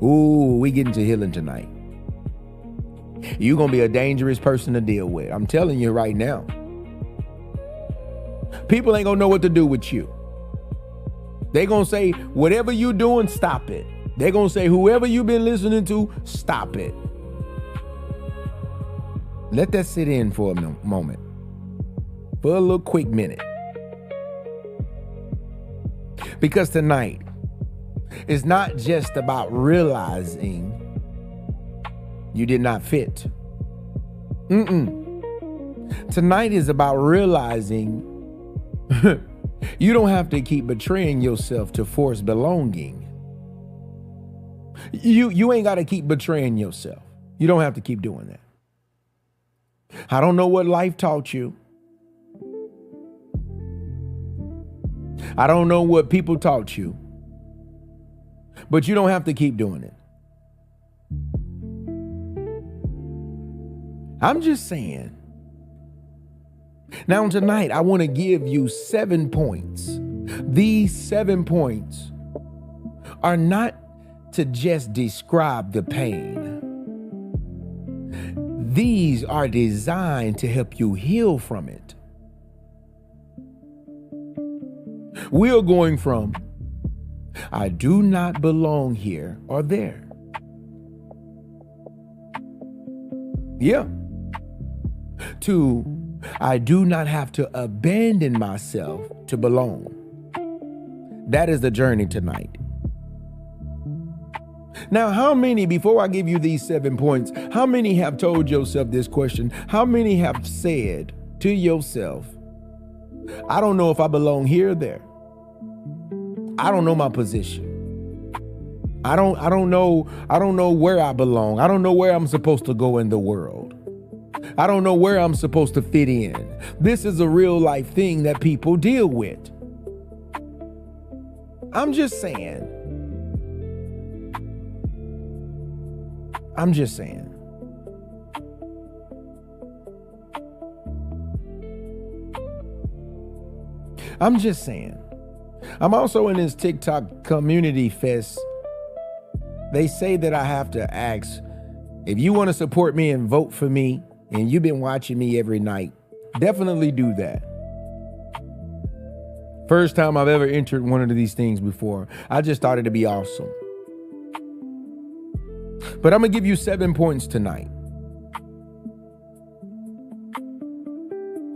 Ooh, we get into healing tonight. You're going to be a dangerous person to deal with. I'm telling you right now. People ain't going to know what to do with you. They're going to say, whatever you doing, stop it. They're going to say, whoever you've been listening to, stop it. Let that sit in for a moment. For a little quick minute. Because tonight, it's not just about realizing you did not fit. Tonight is about realizing you don't have to keep betraying yourself to force belonging. You ain't got to keep betraying yourself. You don't have to keep doing that. I don't know what life taught you. I don't know what people taught you. But you don't have to keep doing it. I'm just saying. Now tonight, I want to give you 7 points. These 7 points are not to just describe the pain. These are designed to help you heal from it. We're going from I do not belong here or there. Yeah. To I do not have to abandon myself to belong. That is the journey tonight. Now, how many, before I give you these 7 points, how many have told yourself this question? How many have said to yourself, I don't know if I belong here or there. I don't know my position. I don't know where I belong. I don't know where I'm supposed to go in the world. I don't know where I'm supposed to fit in. This is a real life thing that people deal with. I'm just saying. I'm just saying. I'm just saying. I'm also in this TikTok community fest. They say that I have to ask, if you want to support me and vote for me, and you've been watching me every night, definitely do that. First time I've ever entered one of these things before. I just thought it'd be awesome. But I'm going to give you 7 points tonight.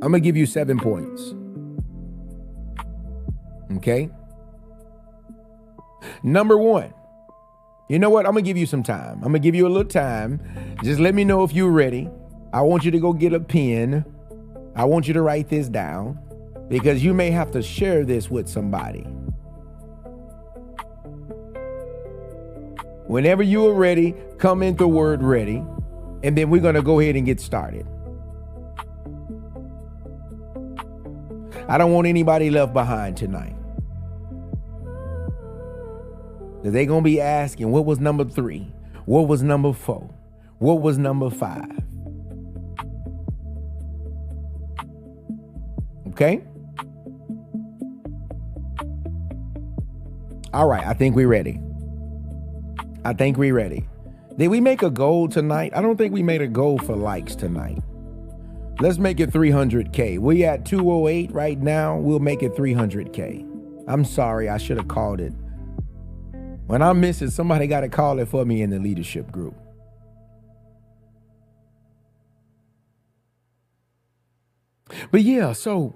I'm going to give you 7 points. Okay? Number 1. You know what? I'm going to give you some time. I'm going to give you a little time. Just let me know if you're ready. I want you to go get a pen. I want you to write this down because you may have to share this with somebody. Whenever you are ready, comment the word ready, and then we're going to go ahead and get started. I don't want anybody left behind tonight. They're going to be asking, what was number 3? What was number 4? What was number 5? Okay? All right, I think we're ready. Did we make a goal tonight? I don't think we made a goal for likes tonight. Let's make it 300K. We at 208 right now. We'll make it 300K. I'm sorry, I should have called it. When I miss it, somebody got to call it for me in the leadership group. But yeah, so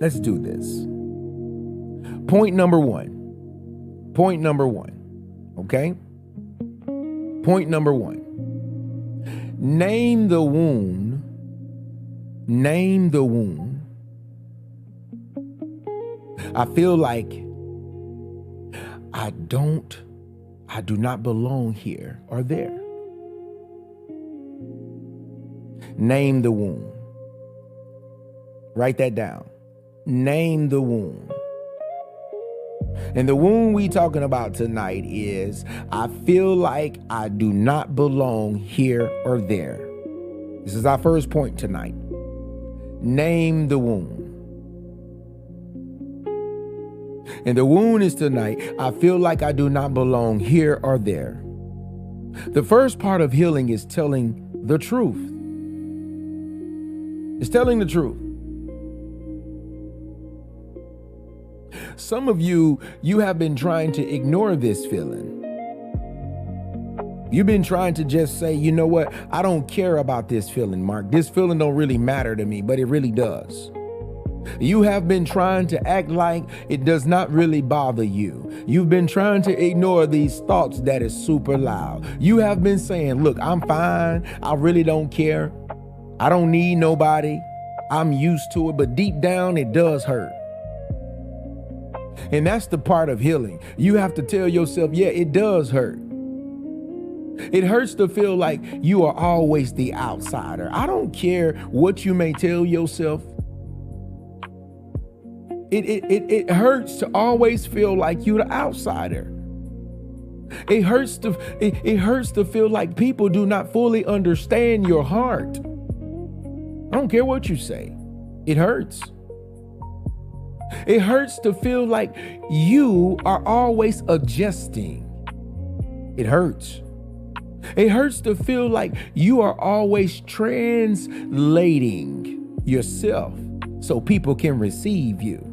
let's do this. Point number one. Okay? Point number 1. Name the wound. I feel like I do not belong here or there. Name the wound. Write that down. Name the wound. And the wound we talking about tonight is, I feel like I do not belong here or there. This is our first point tonight. Name the wound. And the wound is tonight, I feel like I do not belong here or there. The first part of healing is telling the truth. It's telling the truth. Some of you have been trying to ignore this feeling. You've been trying to just say, you know what? I don't care about this feeling, Mark. This feeling don't really matter to me, but it really does. You have been trying to act like it does not really bother you. You've been trying to ignore these thoughts that is super loud. You have been saying, look, I'm fine. I really don't care. I don't need nobody. I'm used to it, but deep down it does hurt. And that's the part of healing. You have to tell yourself, yeah, it does hurt. It hurts to feel like you are always the outsider. I don't care what you may tell yourself. It hurts to always feel like you're the outsider. It hurts to feel like people do not fully understand your heart. I don't care what you say. It hurts. It hurts to feel like you are always adjusting. It hurts. It hurts to feel like you are always translating yourself so people can receive you.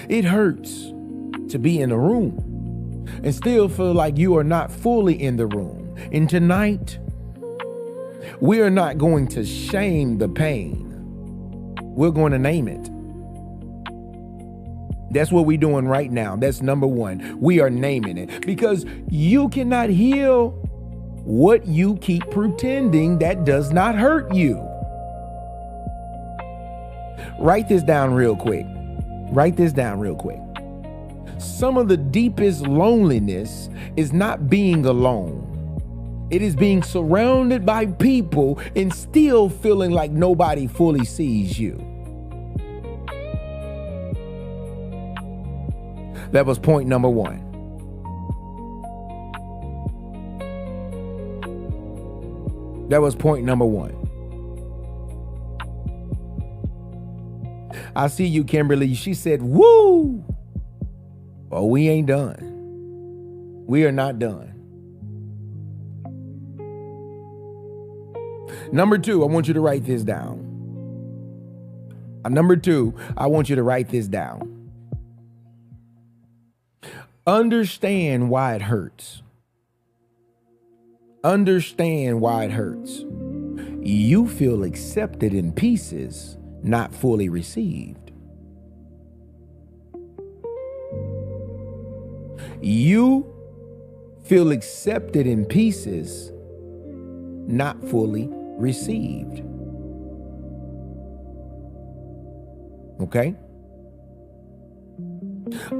It hurts to be in a room and still feel like you are not fully in the room. And tonight, we are not going to shame the pain. We're going to name it. That's what we're doing right now. That's number one. We are naming it because you cannot heal what you keep pretending that does not hurt you. Write this down real quick. Write this down real quick. Some of the deepest loneliness is not being alone. It is being surrounded by people and still feeling like nobody fully sees you. That was point number one. That was point number one. I see you, Kimberly. She said, woo! Well, we ain't done. We are not done. Number two, I want you to write this down. Number two, I want you to write this down. Understand why it hurts. Understand why it hurts. You feel accepted in pieces, not fully received. You feel accepted in pieces, not fully received. Okay?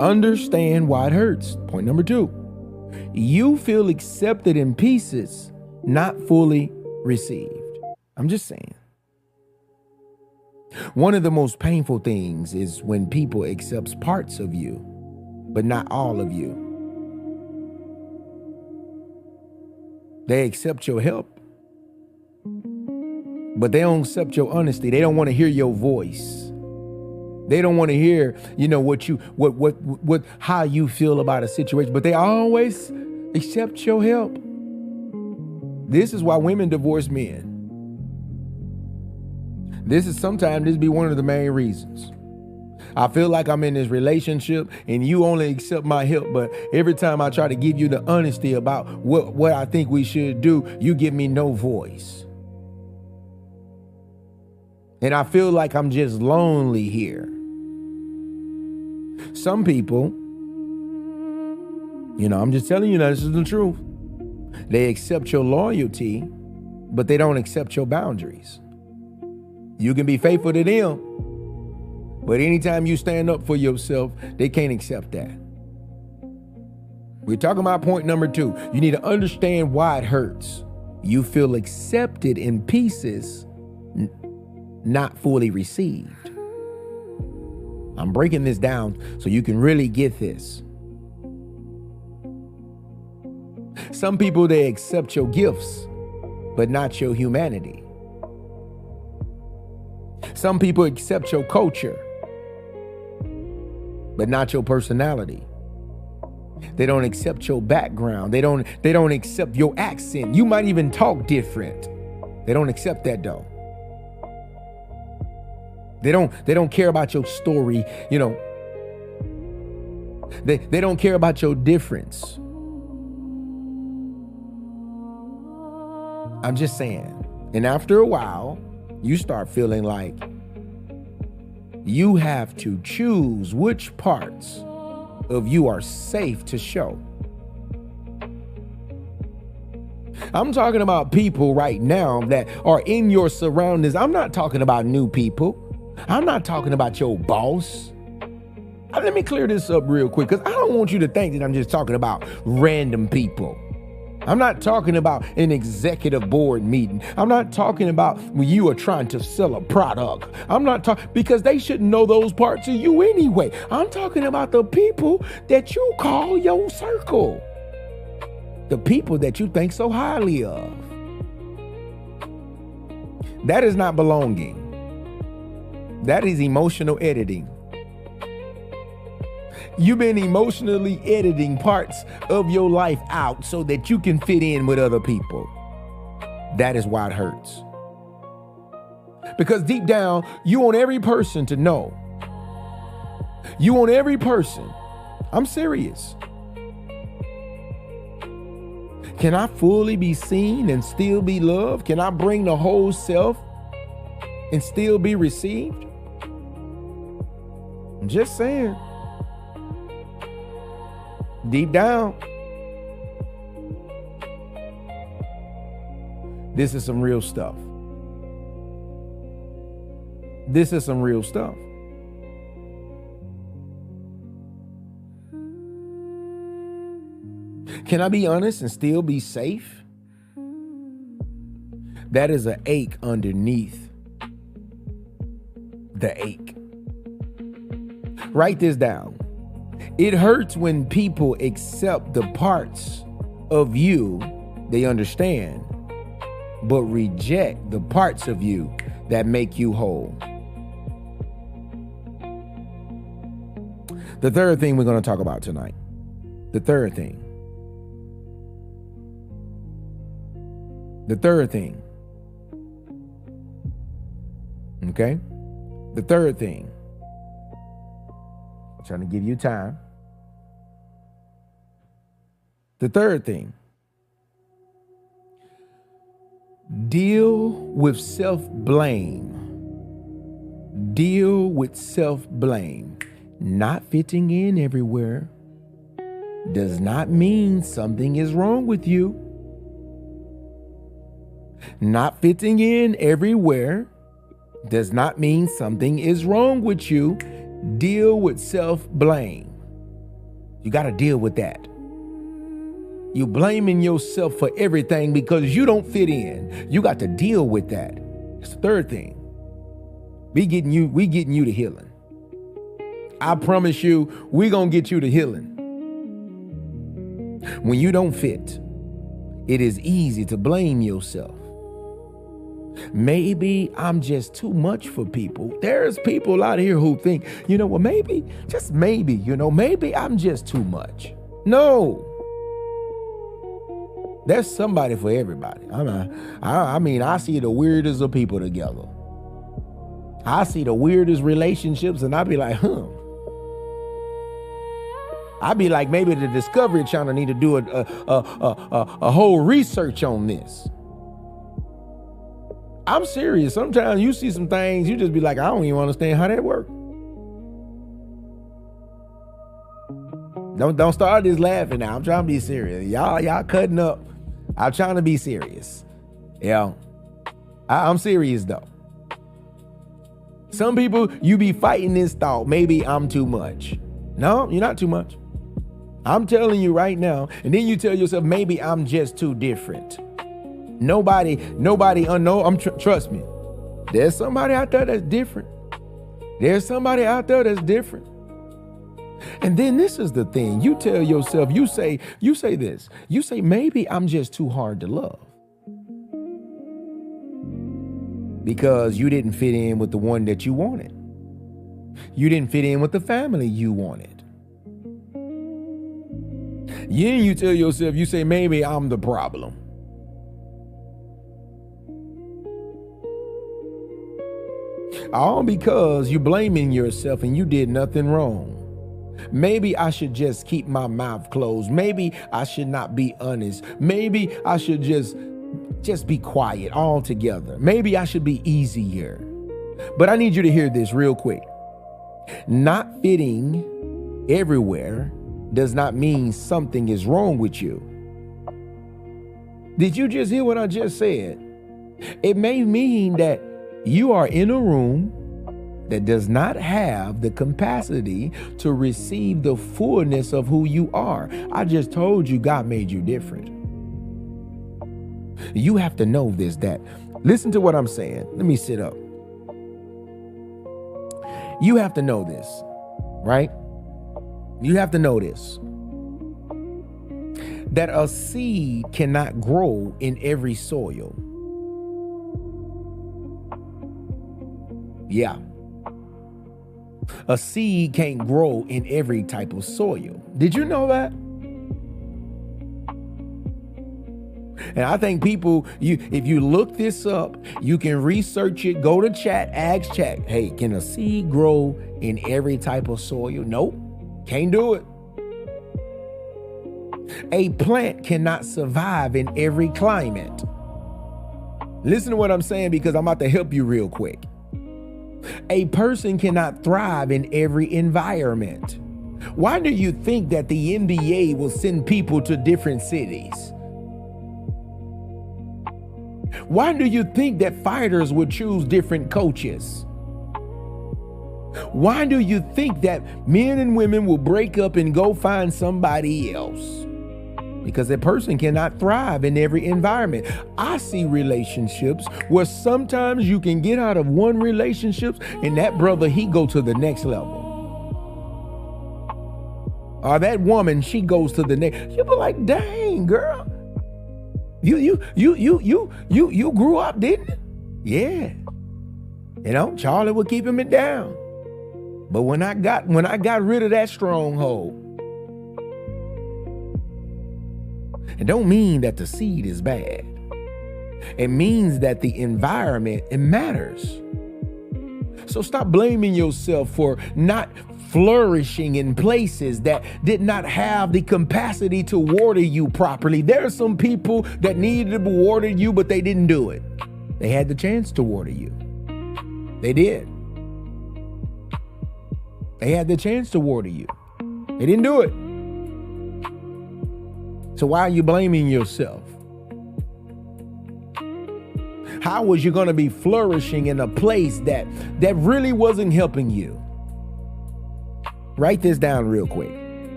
Understand why it hurts. Point number two. You feel accepted in pieces, not fully received. I'm just saying. One of the most painful things is when people accept parts of you, but not all of you. They accept your help, but they don't accept your honesty. They don't want to hear your voice. They don't want to hear, how you feel about a situation, but they always accept your help. This is why women divorce men. Sometimes this be one of the main reasons. I feel like I'm in this relationship and you only accept my help, but every time I try to give you the honesty about what I think we should do, you give me no voice. And I feel like I'm just lonely here. Some people, I'm just telling you that this is the truth. They accept your loyalty, but they don't accept your boundaries. You can be faithful to them, but anytime you stand up for yourself, they can't accept that. We're talking about point number two. You need to understand why it hurts. You feel accepted in pieces, not fully received. I'm breaking this down so you can really get this. Some people, they accept your gifts, but not your humanity. Some people accept your culture, but not your personality. They don't accept your background. They don't accept your accent. You might even talk different. They don't accept that though. They don't care about your story, They don't care about your difference. I'm just saying. And after a while, you start feeling like you have to choose which parts of you are safe to show. I'm talking about people right now that are in your surroundings. I'm not talking about new people. I'm not talking about your boss. Let me clear this up real quick, because I don't want you to think that I'm just talking about random people. I'm not talking about an executive board meeting. I'm not talking about when you are trying to sell a product. I'm not talking, because they shouldn't know those parts of you anyway. I'm talking about the people that you call your circle. The people that you think so highly of. That is not belonging. That is emotional editing. You've been emotionally editing parts of your life out so that you can fit in with other people. That is why it hurts. Because deep down, you want every person to know. You want every person. I'm serious. Can I fully be seen and still be loved? Can I bring the whole self and still be received? I'm just saying. Deep down, this is some real stuff. This is some real stuff. Can I be honest and still be safe? That is an ache underneath the ache. Write this down. It hurts when people accept the parts of you they understand, but reject the parts of you that make you whole. The third thing we're going to talk about tonight. The third thing. Okay? The third thing. I'm trying to give you time. The third thing. Deal with self-blame. Deal with self-blame. Not fitting in everywhere does not mean something is wrong with you. Not fitting in everywhere does not mean something is wrong with you. Deal with self-blame. You got to deal with that. You blaming yourself for everything because you don't fit in. You got to deal with that. It's the third thing. We getting you to healing. I promise you, we gonna get you to healing. When you don't fit, it is easy to blame yourself. Maybe I'm just too much for people. There's people out here who think, well, maybe, just maybe, maybe I'm just too much. No. There's somebody for everybody. I see the weirdest of people together. I see the weirdest relationships, and I be like, I be like, maybe the Discovery Channel need to do a whole research on this. I'm serious. Sometimes you see some things, you just be like, I don't even understand how that works. Don't start this laughing now. I'm trying to be serious. Y'all cutting up. I'm trying to be serious. Yeah. I'm serious though. Some people, you be fighting this thought, maybe I'm too much. No, you're not too much. I'm telling you right now. And then you tell yourself, maybe I'm just too different. Nobody unknown. Trust me. There's somebody out there that's different. There's somebody out there that's different. And then this is the thing. You tell yourself, you say this. You say, maybe I'm just too hard to love. Because you didn't fit in with the one that you wanted. You didn't fit in with the family you wanted. You tell yourself, you say, maybe I'm the problem. All because you're blaming yourself and you did nothing wrong. Maybe I should just keep my mouth closed. Maybe I should not be honest. Maybe I should just be quiet altogether. Maybe I should be easier. But I need you to hear this real quick. Not fitting everywhere does not mean something is wrong with you. Did you just hear what I just said? It may mean that you are in a room that does not have the capacity to receive the fullness of who you are. I just told you God made you different. You have to know this, that. Listen to what I'm saying. Let me sit up. You have to know this, right? You have to know this, that a seed cannot grow in every soil. Yeah. A seed can't grow in every type of soil. Did you know that? And I think people, if you look this up, you can research it, go to chat, ask chat, hey, can a seed grow in every type of soil? Nope, can't do it. A plant cannot survive in every climate. Listen to what I'm saying, because I'm about to help you real quick. A person cannot thrive in every environment. Why do you think that the NBA will send people to different cities? Why do you think that fighters would choose different coaches? Why do you think that men and women will break up and go find somebody else? Because a person cannot thrive in every environment. I see relationships where sometimes you can get out of one relationship and that brother, he go to the next level. Or that woman, she goes to the next. You be like, dang, girl. You grew up, didn't you? Yeah. You know, Charlie would keep him down. But when I got rid of that stronghold, it don't mean that the seed is bad. It means that the environment, it matters. So stop blaming yourself for not flourishing in places that did not have the capacity to water you properly. There are some people that needed to water you, but they didn't do it. They had the chance to water you. They did. They had the chance to water you. They didn't do it. So why are you blaming yourself? How was you going to be flourishing in a place that really wasn't helping you? Write this down real quick.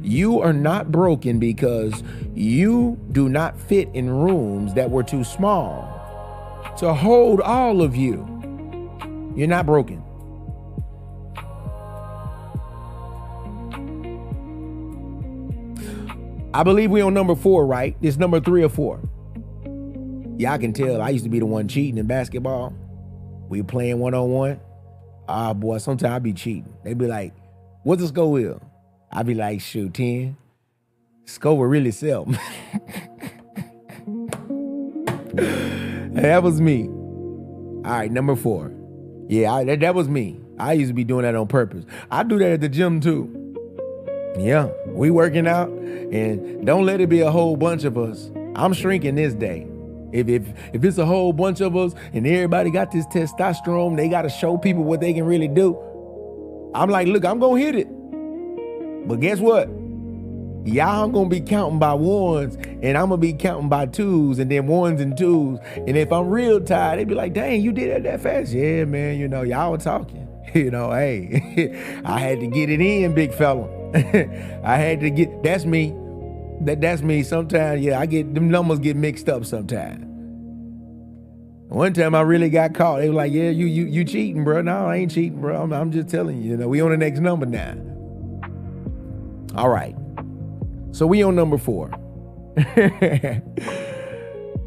You are not broken because you do not fit in rooms that were too small to hold all of you. You're not broken. I believe we on number 4, right? It's number 3 or 4. Yeah, I can tell. I used to be the one cheating in basketball. We playing one-on-one. Ah, boy, sometimes I be cheating. They be like, what's the score will? I be like, shoot, 10. Score will really sell. That was me. All right, number 4. Yeah, that was me. I used to be doing that on purpose. I do that at the gym too. Yeah, we working out, and don't let it be a whole bunch of us. I'm shrinking this day. If it's a whole bunch of us and everybody got this testosterone, they got to show people what they can really do. I'm like, look, I'm going to hit it. But guess what? Y'all going to be counting by ones, and I'm going to be counting by twos, and then ones and twos. And if I'm real tired, they be like, dang, you did that fast? Yeah, man, y'all were talking. Hey, I had to get it in, big fella. I had to get, that's me. That's me. Sometimes, yeah, them numbers get mixed up sometimes. One time I really got caught. They were like, yeah, you cheating, bro. No, I ain't cheating, bro. I'm just telling you, we on the next number now. All right. So we on number 4.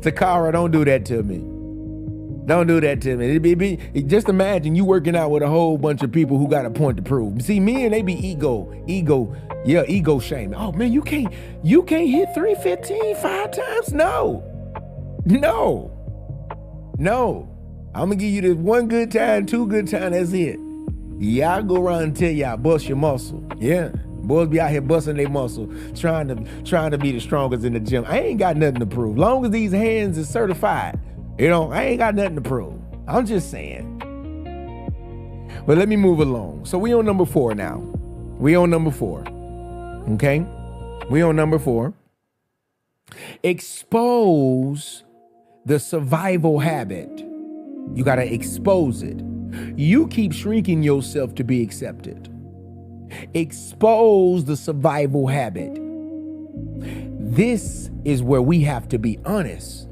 Takara, don't do that to me. Don't do that to me. Just imagine you working out with a whole bunch of people who got a point to prove. See, men, they be ego shaming. Oh man, you can't hit 315 5 times. No. I'm gonna give you this 1 good time, 2 good time. That's it. Y'all go around and tell y'all bust your muscle. Yeah, boys be out here busting their muscle, trying to be the strongest in the gym. I ain't got nothing to prove. Long as these hands is certified. I ain't got nothing to prove. I'm just saying. But let me move along. So we on number 4 now. We on number 4. Okay? We on number 4. Expose the survival habit. You got to expose it. You keep shrinking yourself to be accepted. Expose the survival habit. This is where we have to be honest.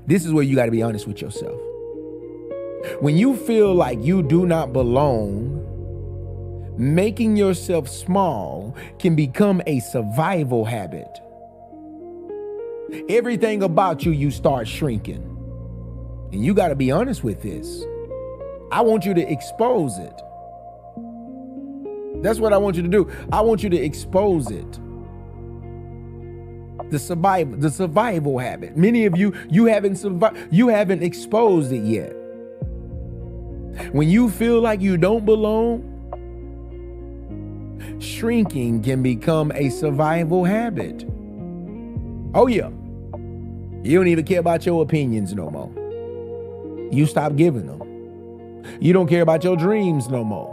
This is where you got to be honest with yourself. When you feel like you do not belong, making yourself small can become a survival habit. Everything about you, you start shrinking. And you got to be honest with this. I want you to expose it. That's what I want you to do. I want you to expose it. The survival habit. Many of you haven't exposed it yet. When you feel like you don't belong, shrinking can become a survival habit. Oh yeah. You don't even care about your opinions no more. You stop giving them. You don't care about your dreams no more.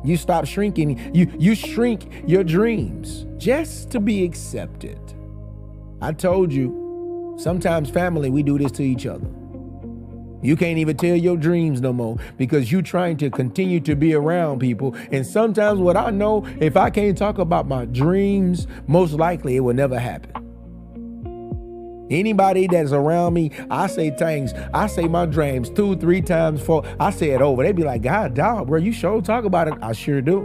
You stop shrinking. You shrink your dreams just to be accepted. I told you, sometimes family, we do this to each other. You can't even tell your dreams no more because you're trying to continue to be around people. And sometimes what I know, if I can't talk about my dreams, most likely it will never happen. Anybody that's around me, I say things, I say my dreams 2-3 times, 4, I say it over. They be like, God, dog, bro, you sure talk about it. I sure do.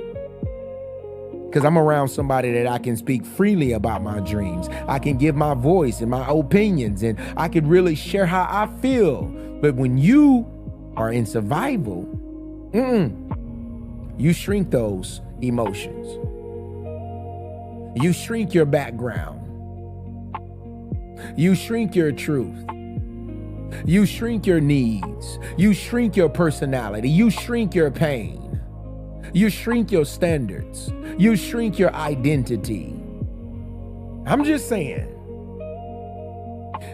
Because I'm around somebody that I can speak freely about my dreams. I can give my voice and my opinions, and I can really share how I feel. But when you are in survival, you shrink those emotions. You shrink your background. You shrink your truth. You shrink your needs. You shrink your personality. You shrink your pain. You shrink your standards. You shrink your identity. I'm just saying.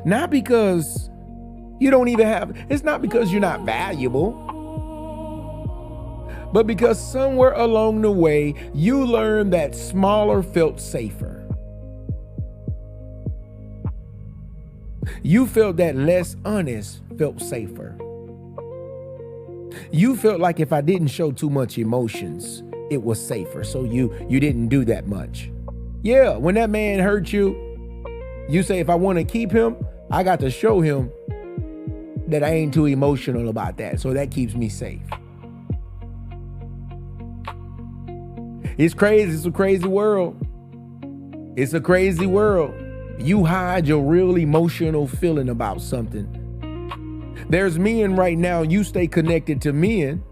Not because you don't even have, it's not because you're not valuable, but because somewhere along the way, you learned that smaller felt safer. You felt that less honest felt safer. You felt like if I didn't show too much emotions, it was safer. So you didn't do that much. Yeah, when that man hurt you, you say, if I want to keep him, I got to show him that I ain't too emotional about that. So that keeps me safe. It's crazy. It's a crazy world. It's a crazy world. You hide your real emotional feeling about something. There's men right now, you stay connected to men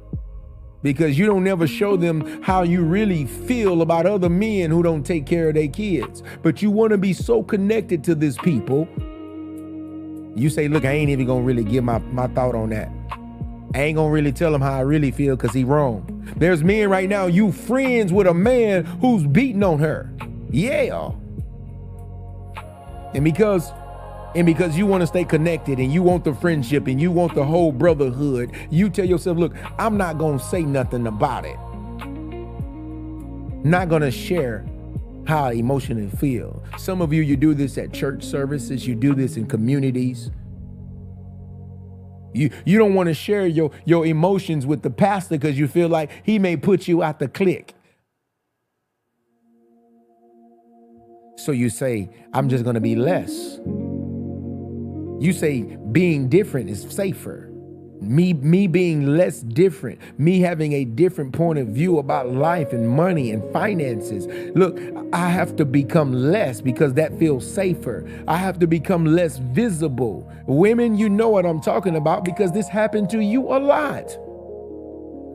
because you don't never show them how you really feel about other men who don't take care of their kids. But you want to be so connected to these people. You say, look, I ain't even going to really give my thought on that. I ain't going to really tell him how I really feel because he wrong. There's men right now, you friends with a man who's beating on her. Yeah. And because you want to stay connected and you want the friendship and you want the whole brotherhood, you tell yourself, look, I'm not going to say nothing about it. Not going to share how I emotionally feel. Some of you do this at church services. You do this in communities. You don't want to share your emotions with the pastor because you feel like he may put you out the clique. So you say, I'm just going to be less. You say being different is safer. Me being less different, me having a different point of view about life and money and finances. Look, I have to become less because that feels safer. I have to become less visible. Women, you know what I'm talking about because this happened to you a lot.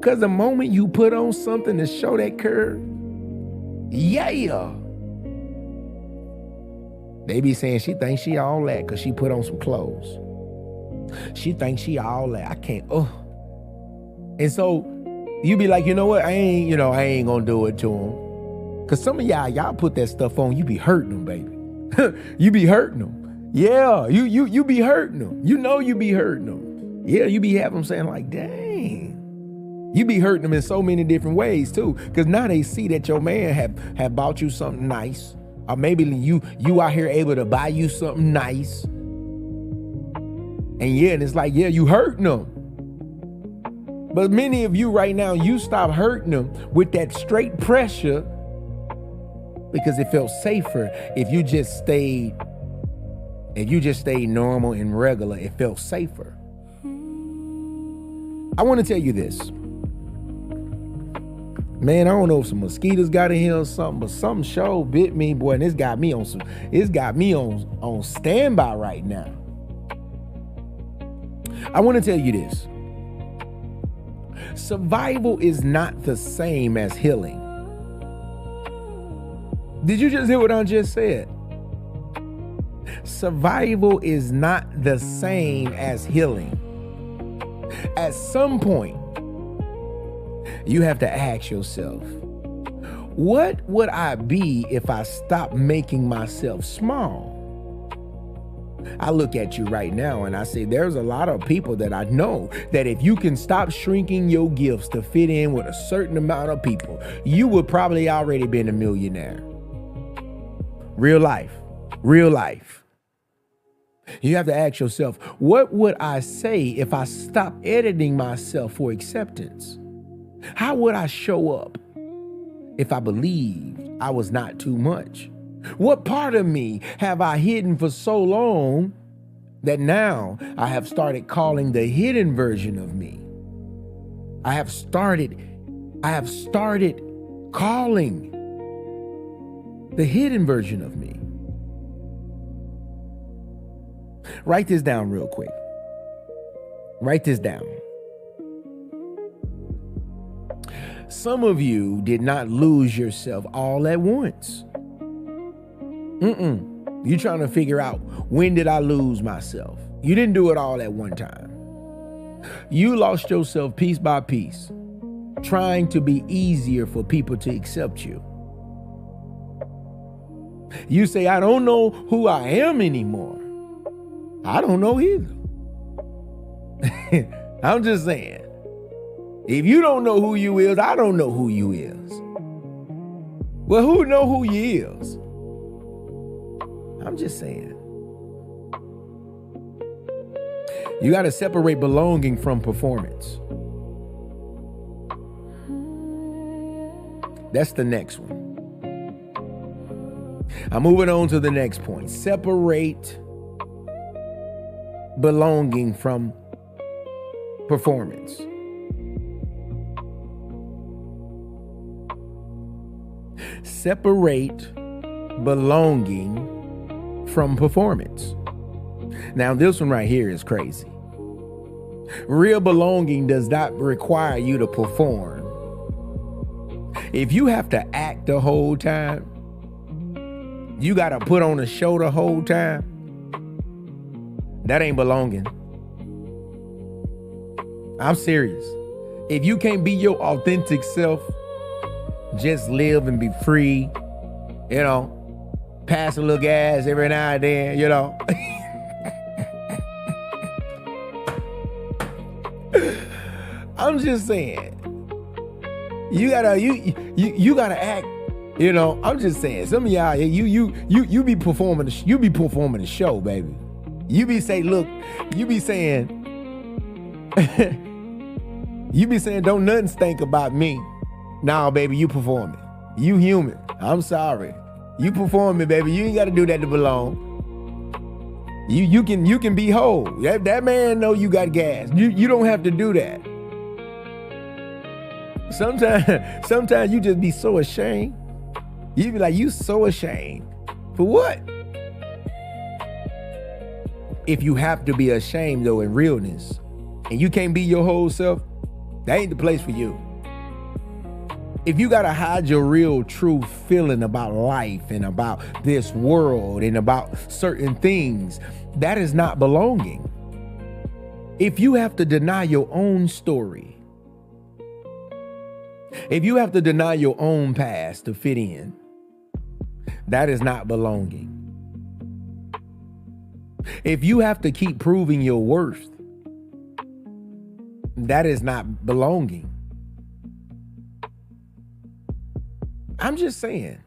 Because the moment you put on something to show that curve, yeah. They be saying she thinks she all that because she put on some clothes. She thinks she all that. I can't. And so you be like, you know what? I ain't gonna do it to him. Cause some of y'all put that stuff on. You be hurting them, baby. You be hurting them. Yeah, you be hurting them. You know you be hurting them. Yeah, you be having them saying like, dang. You be hurting them in so many different ways too. Cause now they see that your man have bought you something nice. Or maybe you out here able to buy you something nice. And it's like, yeah, you hurting them. But many of you right now, you stop hurting them with that straight pressure because it felt safer if you just stayed normal and regular. It felt safer. I want to tell you this. Man, I don't know if some mosquitoes got in here or something, but some show bit me, boy, and it's got me on standby right now. I want to tell you this. Survival is not the same as healing. Did you just hear what I just said? Survival is not the same as healing. At some point, you have to ask yourself, what would I be if I stopped making myself small? I look at you right now and I say, there's a lot of people that I know that if you can stop shrinking your gifts to fit in with a certain amount of people, you would probably already been a millionaire. Real life. You have to ask yourself, what would I say if I stopped editing myself for acceptance? How would I show up if I believed I was not too much? What part of me have I hidden for so long that now I have started calling the hidden version of me? I have started calling the hidden version of me. Write this down real quick. Write this down. Some of you did not lose yourself all at once. You're trying to figure out, when did I lose myself? You didn't do it all at one time. You lost yourself piece by piece, trying to be easier for people to accept you. You say, I don't know who I am anymore. I don't know either. I'm just saying. If you don't know who you is, I don't know who you is. Well, who know who you is? I'm just saying. You got to separate belonging from performance. That's the next one. I'm moving on to the next point. Separate belonging from performance. Separate belonging from performance. Now, this one right here is crazy. Real belonging does not require you to perform. If you have to act the whole time, you got to put on a show the whole time, that ain't belonging. I'm serious. If you can't be your authentic self, just live and be free, pass a little gas every now and then, I'm just saying, you gotta act, I'm just saying, some of y'all, you be performing the show, baby. You be saying, don't nothing stink about me. Nah, baby, you performing. You human. I'm sorry. You performing, baby. You ain't got to do that to belong. You can be whole. That man know you got gas. You don't have to do that. Sometimes you just be so ashamed. You be like, you so ashamed. For what? If you have to be ashamed, though, in realness, and you can't be your whole self, that ain't the place for you. If you gotta hide your real true feeling about life and about this world and about certain things, that is not belonging. If you have to deny your own story, if you have to deny your own past to fit in, that is not belonging. If you have to keep proving your worth, that is not belonging. I'm just saying.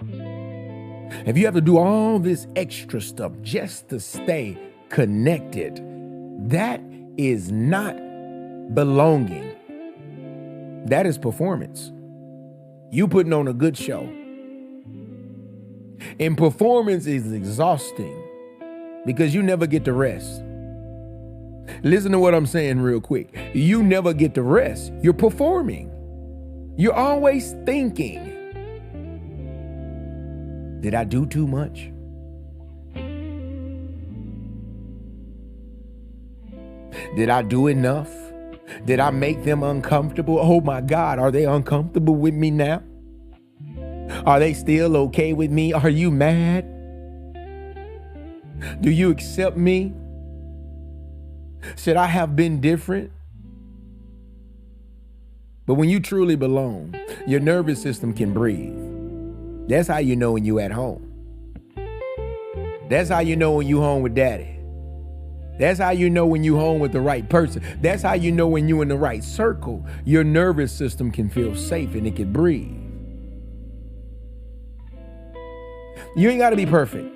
If you have to do all this extra stuff just to stay connected. That is not belonging. That is performance. You putting on a good show. And performance is exhausting because you never get to rest. Listen to what I'm saying real quick. You never get to rest. You're performing. You're always thinking, did I do too much? Did I do enough? Did I make them uncomfortable? Oh my God, are they uncomfortable with me now? Are they still okay with me? Are you mad? Do you accept me? Should I have been different? But when you truly belong, your nervous system can breathe. That's how you know when you at home. That's how you know when you home with daddy. That's how you know when you home with the right person. That's how you know when you in the right circle. Your nervous system can feel safe and it can breathe. You ain't got to be perfect.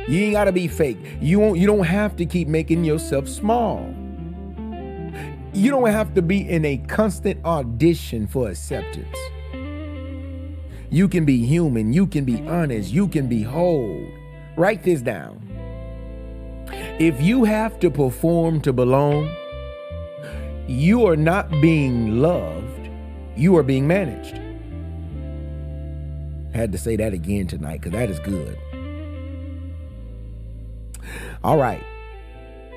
You ain't got to be fake. You don't have to keep making yourself small. You don't have to be in a constant audition for acceptance. You can be human. You can be honest. You can be whole. Write this down. If you have to perform to belong, you are not being loved. You are being managed. I had to say that again tonight because that is good. All right.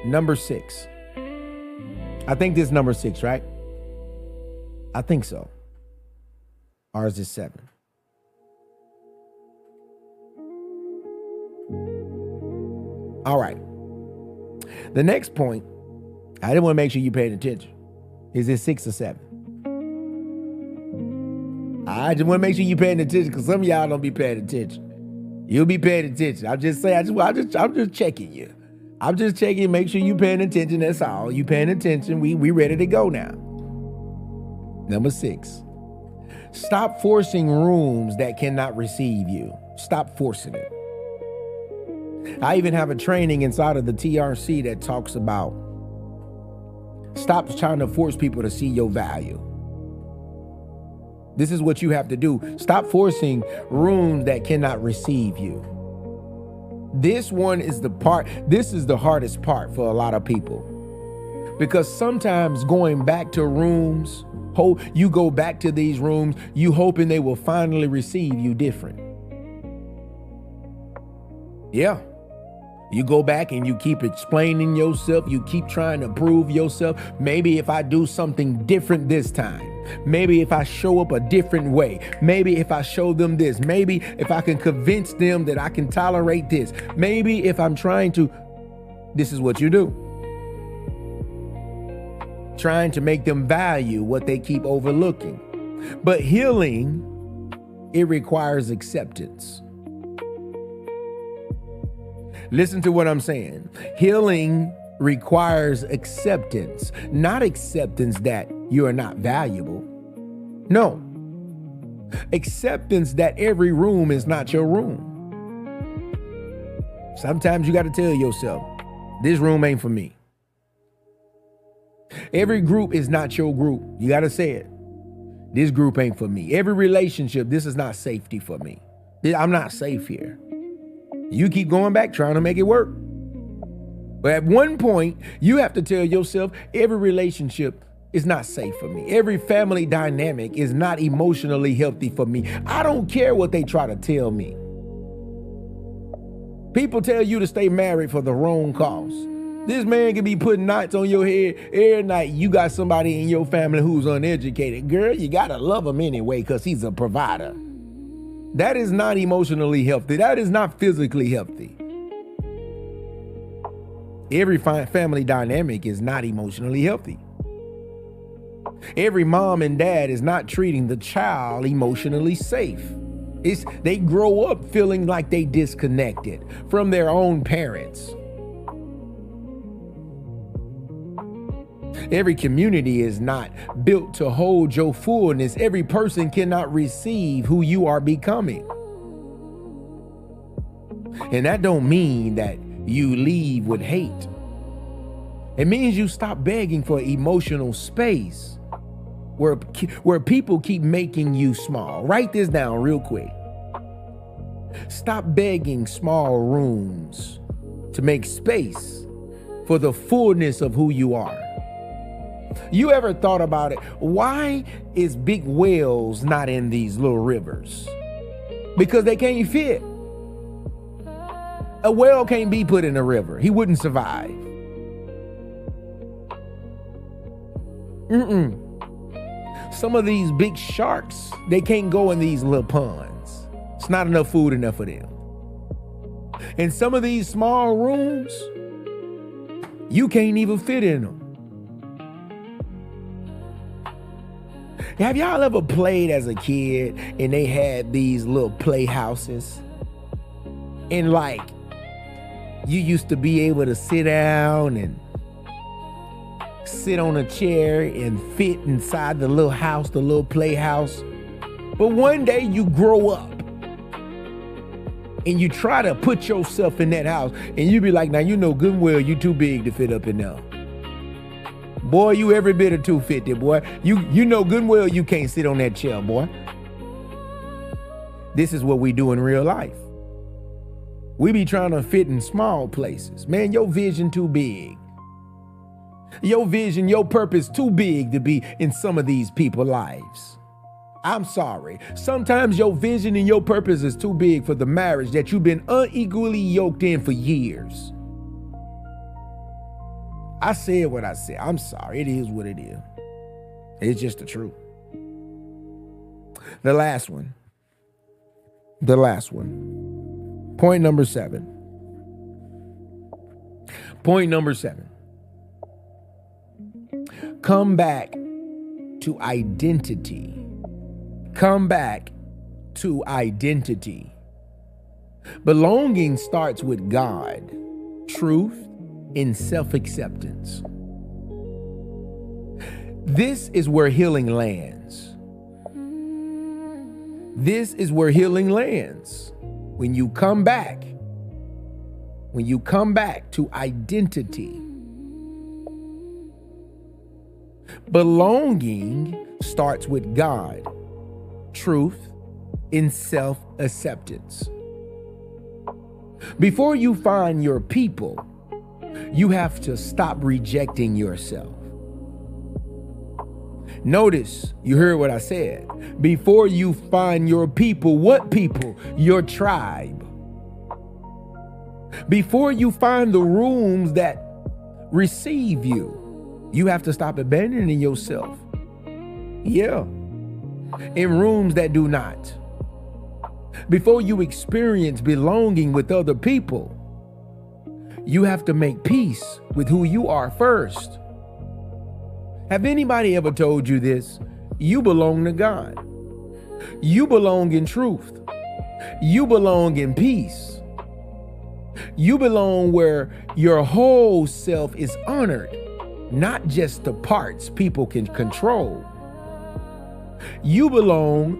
Number 6. I think this is number 6, right? I think so. Ours is 7. All right. The next point, I didn't want to make sure you paid attention. Is it 6 or 7? I just want to make sure you paying attention because some of y'all don't be paying attention. You'll be paying attention. I'm just saying, I'm just checking you. I'm just checking, make sure you paying attention. That's all. You paying attention. We ready to go now. Number 6. Stop forcing rooms that cannot receive you. Stop forcing it. I even have a training inside of the TRC that talks about stop trying to force people to see your value. This is what you have to do. Stop forcing rooms that cannot receive you. This is the hardest part for a lot of people. Because sometimes going back to rooms, you go back to these rooms, you hoping they will finally receive you different. Yeah. You go back and you keep explaining yourself. You keep trying to prove yourself. Maybe if I do something different this time. Maybe if I show up a different way. Maybe if I show them this. Maybe if I can convince them that I can tolerate this. Maybe if I'm trying to. This is what you do. Trying to make them value what they keep overlooking. But healing, it requires acceptance. Listen to what I'm saying. Healing requires acceptance, not acceptance that you are not valuable. No. Acceptance that every room is not your room. Sometimes you got to tell yourself, this room ain't for me. Every group is not your group. You got to say it. This group ain't for me. Every relationship, this is not safety for me. I'm not safe here. You keep going back trying to make it work. But at one point, you have to tell yourself every relationship is not safe for me. Every family dynamic is not emotionally healthy for me. I don't care what they try to tell me. People tell you to stay married for the wrong cause. This man can be putting knots on your head every night. You got somebody in your family who's uneducated. Girl, you got to love him anyway because he's a provider. That is not emotionally healthy. That is not physically healthy. Every family dynamic is not emotionally healthy. Every mom and dad is not treating the child emotionally safe. They grow up feeling like they disconnected from their own parents. Every community is not built to hold your fullness. Every person cannot receive who you are becoming. And that don't mean that you leave with hate. It means you stop begging for emotional space where people keep making you small. Write this down real quick. Stop begging small rooms to make space for the fullness of who you are. You ever thought about it? Why is big whales not in these little rivers? Because they can't fit. A whale can't be put in a river. He wouldn't survive. Some of these big sharks, they can't go in these little ponds. It's not enough food enough for them. In some of these small rooms, you can't even fit in them. Have y'all ever played as a kid and they had these little playhouses? And like, you used to be able to sit down and sit on a chair and fit inside the little house, the little playhouse. But one day you grow up and you try to put yourself in that house and you be like, now you know good and well you too big to fit up in there. Boy, you every bit of 250, boy. You know good and well you can't sit on that chair, boy. This is what we do in real life. We be trying to fit in small places. Man, your vision too big. Your vision, your purpose too big to be in some of these people's lives. I'm sorry. Sometimes your vision and your purpose is too big for the marriage that you've been unequally yoked in for years. I said what I said. I'm sorry. It is what it is. It's just the truth. The last one. Point number 7. Come back to identity. Belonging starts with God, truth, and self-acceptance. This is where healing lands. When you come back to identity. Belonging starts with God, truth, and self-acceptance. Before you find your people, you have to stop rejecting yourself. Notice, you heard what I said. Before you find your people, what people? Your tribe. Before you find the rooms that receive you, you have to stop abandoning yourself. Yeah. In rooms that do not. Before you experience belonging with other people, you have to make peace with who you are first. Have anybody ever told you this? You belong to God. You belong in truth. You belong in peace. You belong where your whole self is honored, not just the parts people can control. You belong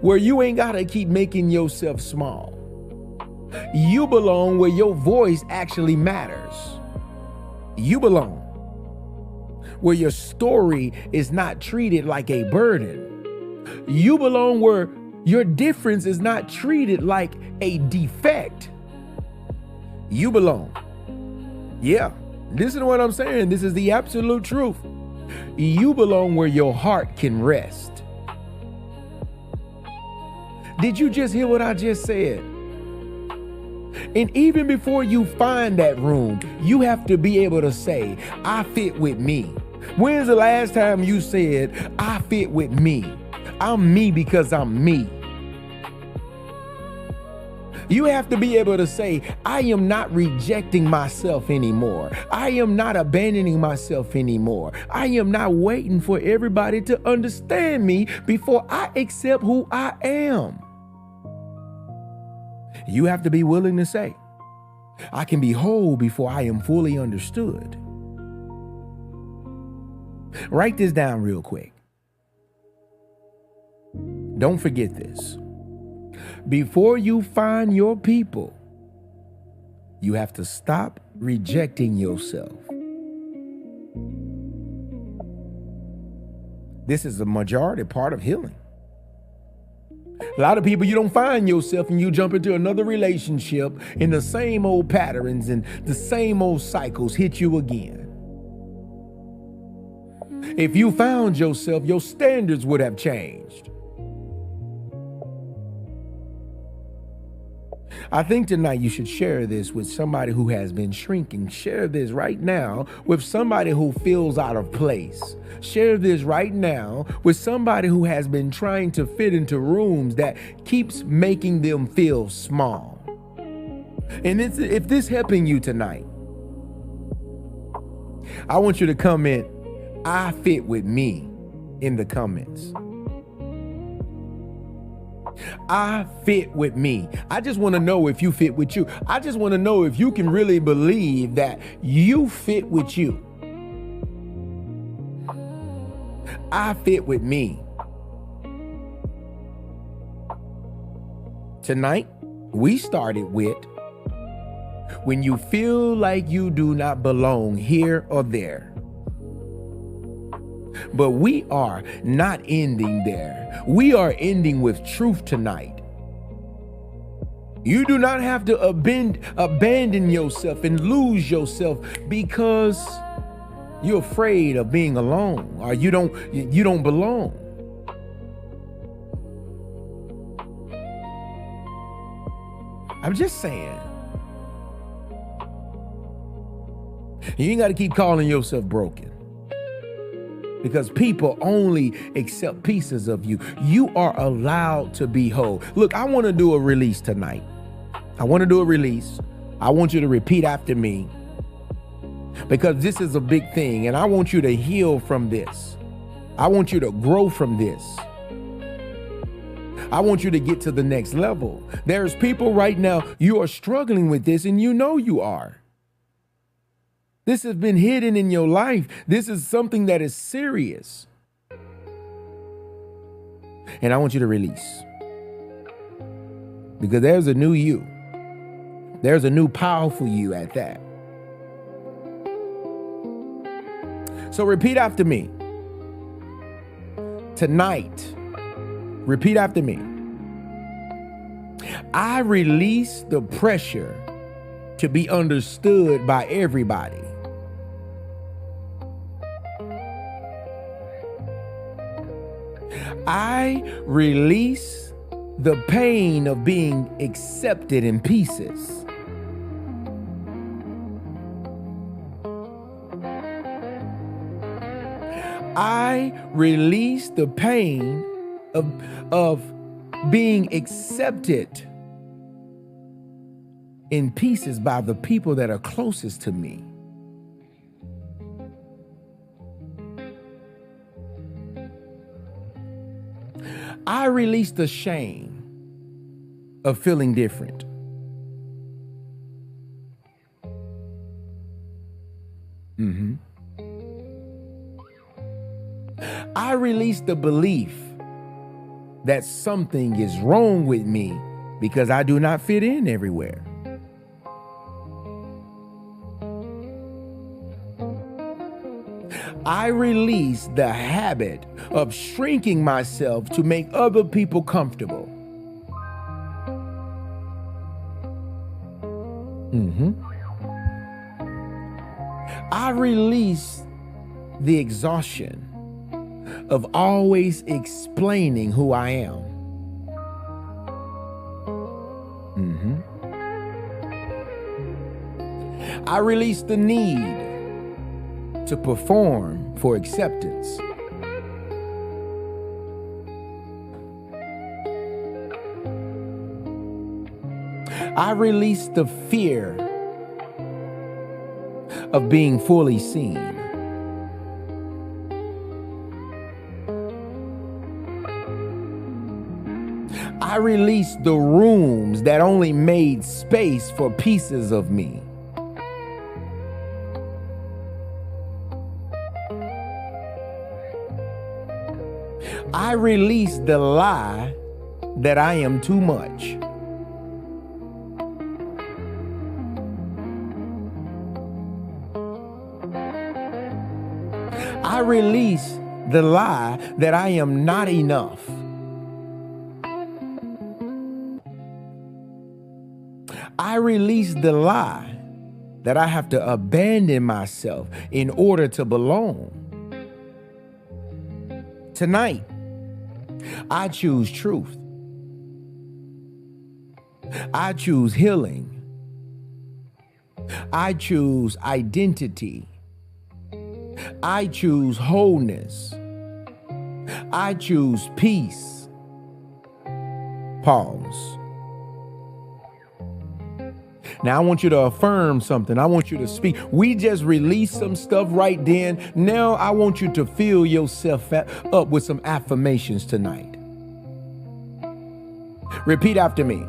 where you ain't gotta keep making yourself small. You belong where your voice actually matters. You belong where your story is not treated like a burden. You belong where your difference is not treated like a defect. You belong. Yeah, listen to what I'm saying. This is the absolute truth. You belong where your heart can rest. Did you just hear what I just said? And even before you find that room, you have to be able to say, I fit with me. When's the last time you said, I fit with me? I'm me because I'm me. You have to be able to say, I am not rejecting myself anymore. I am not abandoning myself anymore. I am not waiting for everybody to understand me before I accept who I am. You have to be willing to say, I can be whole before I am fully understood. Write this down real quick. Don't forget this. Before you find your people, you have to stop rejecting yourself. This is the majority part of healing. A lot of people, you don't find yourself and you jump into another relationship and the same old patterns and the same old cycles hit you again. If you found yourself, your standards would have changed. I think tonight you should share this with somebody who has been shrinking. Share this right now with somebody who feels out of place. Share this right now with somebody who has been trying to fit into rooms that keeps making them feel small. And if this helping you tonight, I want you to comment, "I fit with me," in the comments. I fit with me. I just want to know if you fit with you. I just want to know if you can really believe that you fit with you. I fit with me. Tonight, we started with when you feel like you do not belong here or there. But we are not ending there. We are ending with truth tonight. You do not have to abandon yourself and lose yourself because you're afraid of being alone or you don't belong. I'm just saying. You ain't got to keep calling yourself broken, because people only accept pieces of you. You are allowed to be whole. Look, I want to do a release tonight. I want to do a release. I want you to repeat after me, because this is a big thing, and I want you to heal from this. I want you to grow from this. I want you to get to the next level. There's people right now, you are struggling with this, and you know you are. This has been hidden in your life. This is something that is serious. And I want you to release. Because there's a new you. There's a new powerful you at that. So repeat after me. Tonight, repeat after me. I release the pressure to be understood by everybody. I release the pain of being accepted in pieces. I release the pain of being accepted in pieces by the people that are closest to me. I release the shame of feeling different. I release the belief that something is wrong with me because I do not fit in everywhere. I release the habit of shrinking myself to make other people comfortable. I release the exhaustion of always explaining who I am. I release the need to perform for acceptance. I release the fear of being fully seen. I release the rooms that only made space for pieces of me. I release the lie that I am too much. I release the lie that I am not enough. I release the lie that I have to abandon myself in order to belong. Tonight, I choose truth. I choose healing. I choose identity. I choose wholeness. I choose peace. Pause. Now I want you to affirm something. I want you to speak. We just released some stuff right then. Now I want you to fill yourself up with some affirmations tonight. Repeat after me.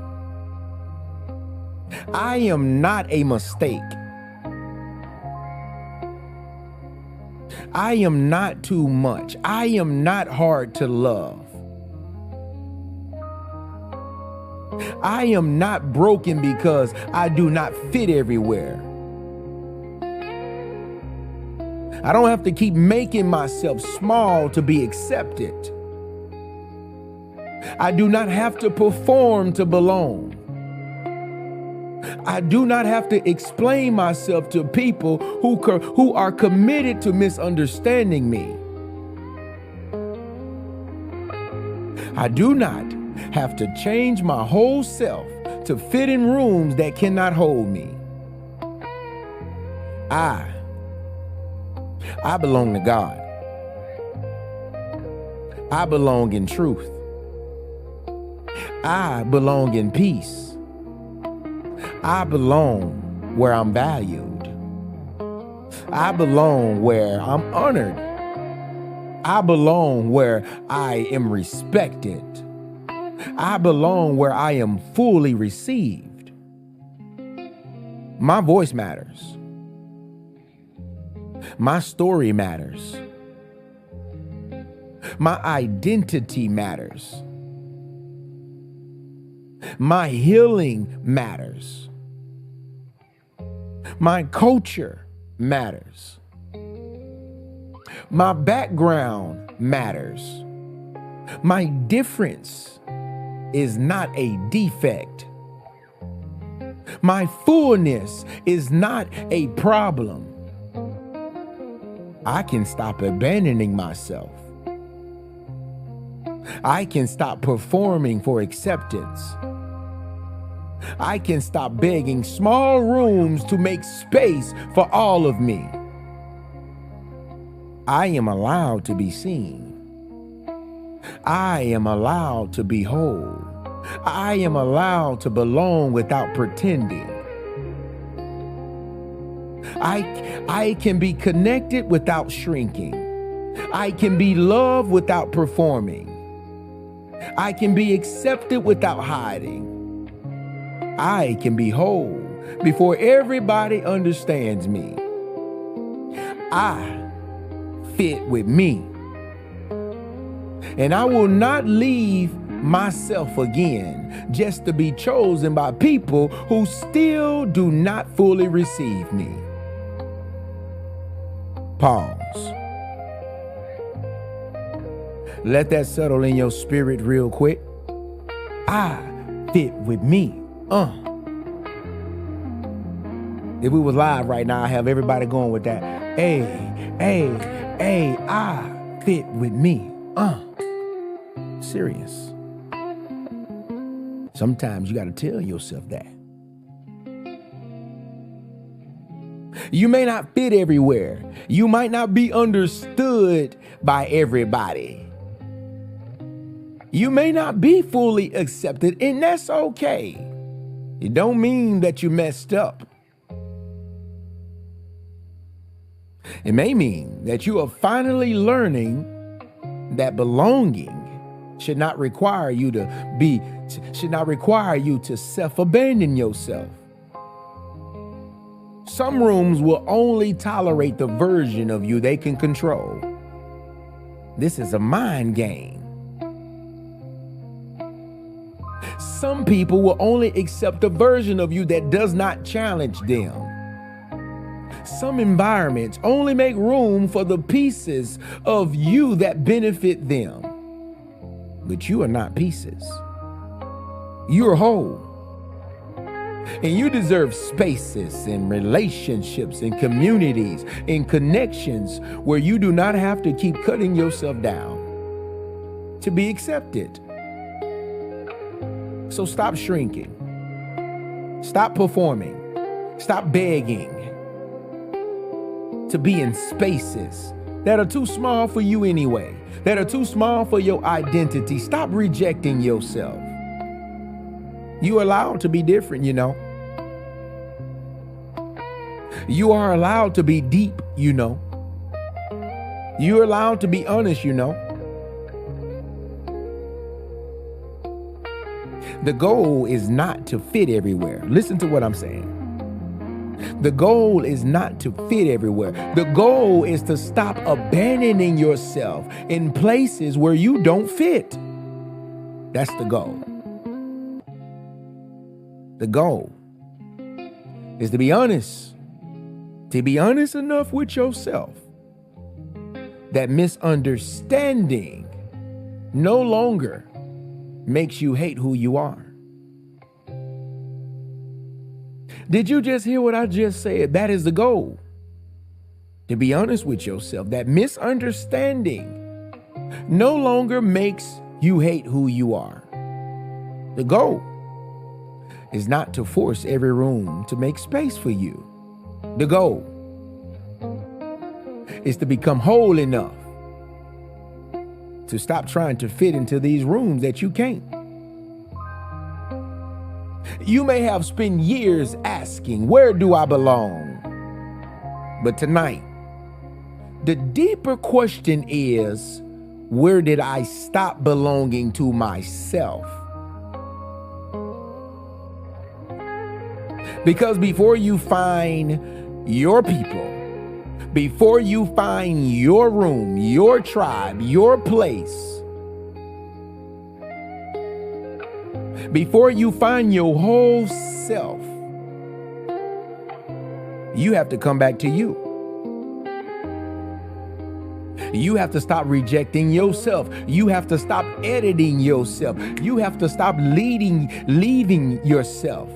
I am not a mistake. I am not too much. I am not hard to love. I am not broken because I do not fit everywhere. I don't have to keep making myself small to be accepted. I do not have to perform to belong. I do not have to explain myself to people who are committed to misunderstanding me. I do not have to change my whole self to fit in rooms that cannot hold me. I belong to God. I belong in truth. I belong in peace. I belong where I'm valued. I belong where I'm honored. I belong where I am respected. I belong where I am fully received. My voice matters. My story matters. My identity matters. My healing matters. My culture matters. My background matters. My difference is not a defect. My fullness is not a problem. I can stop abandoning myself. I can stop performing for acceptance. I can stop begging small rooms to make space for all of me. I am allowed to be seen. I am allowed to be whole. I am allowed to belong without pretending. I can be connected without shrinking. I can be loved without performing. I can be accepted without hiding. I can be whole before everybody understands me. I fit with me. And I will not leave myself again just to be chosen by people who still do not fully receive me. Pause. Let that settle in your spirit real quick. I fit with me. If we was live right now, I have everybody going with that. I fit with me. Serious. Sometimes you got to tell yourself that. You may not fit everywhere. You might not be understood by everybody. You may not be fully accepted, and that's okay. It don't mean that you messed up. It may mean that you are finally learning that belonging should not require you to self-abandon yourself. Some rooms will only tolerate the version of you they can control. This is a mind game. Some people will only accept a version of you that does not challenge them. Some environments only make room for the pieces of you that benefit them. But you are not pieces. You are whole. And you deserve spaces and relationships and communities and connections where you do not have to keep cutting yourself down to be accepted. So stop shrinking. Stop performing. Stop begging to be in spaces that are too small for you anyway, that are too small for your identity. Stop rejecting yourself. You are allowed to be different, you know. You are allowed to be deep, you know. You're allowed to be honest, you know. The goal is not to fit everywhere. Listen to what I'm saying. The goal is not to fit everywhere. The goal is to stop abandoning yourself in places where you don't fit. That's the goal. The goal is to be honest enough with yourself that misunderstanding no longer makes you hate who you are. Did you just hear what I just said? That is the goal. To be honest with yourself, that misunderstanding no longer makes you hate who you are. The goal is not to force every room to make space for you. The goal is to become whole enough to stop trying to fit into these rooms that you can't. You may have spent years asking, where do I belong? But tonight, the deeper question is, where did I stop belonging to myself? Because before you find your people, before you find your room, your tribe, your place, before you find your whole self, you have to come back to you. You have to stop rejecting yourself. You have to stop editing yourself. You have to stop leaving yourself.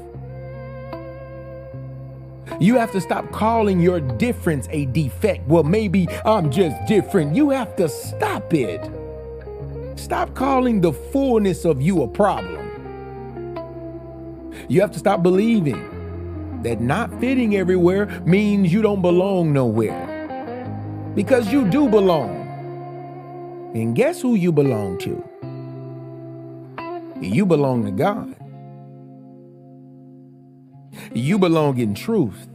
You have to stop calling your difference a defect. Well, maybe I'm just different. You have to stop it. Stop calling the fullness of you a problem. You have to stop believing that not fitting everywhere means you don't belong nowhere. Because you do belong. And guess who you belong to? You belong to God. You belong in truth.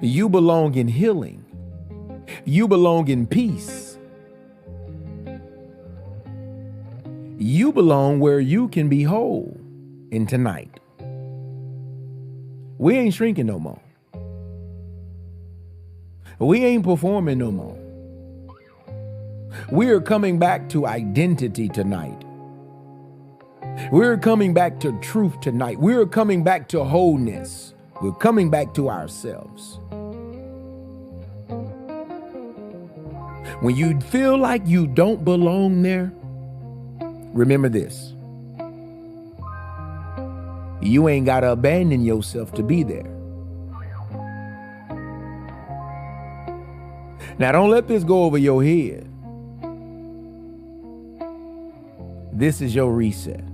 You belong in healing. You belong in peace. You belong where you can be whole. And tonight, we ain't shrinking no more. We ain't performing no more. We are coming back to identity tonight. We're coming back to truth tonight. We're coming back to wholeness. We're coming back to ourselves. When you feel like you don't belong there, remember this. You ain't got to abandon yourself to be there. Now, don't let this go over your head. This is your reset.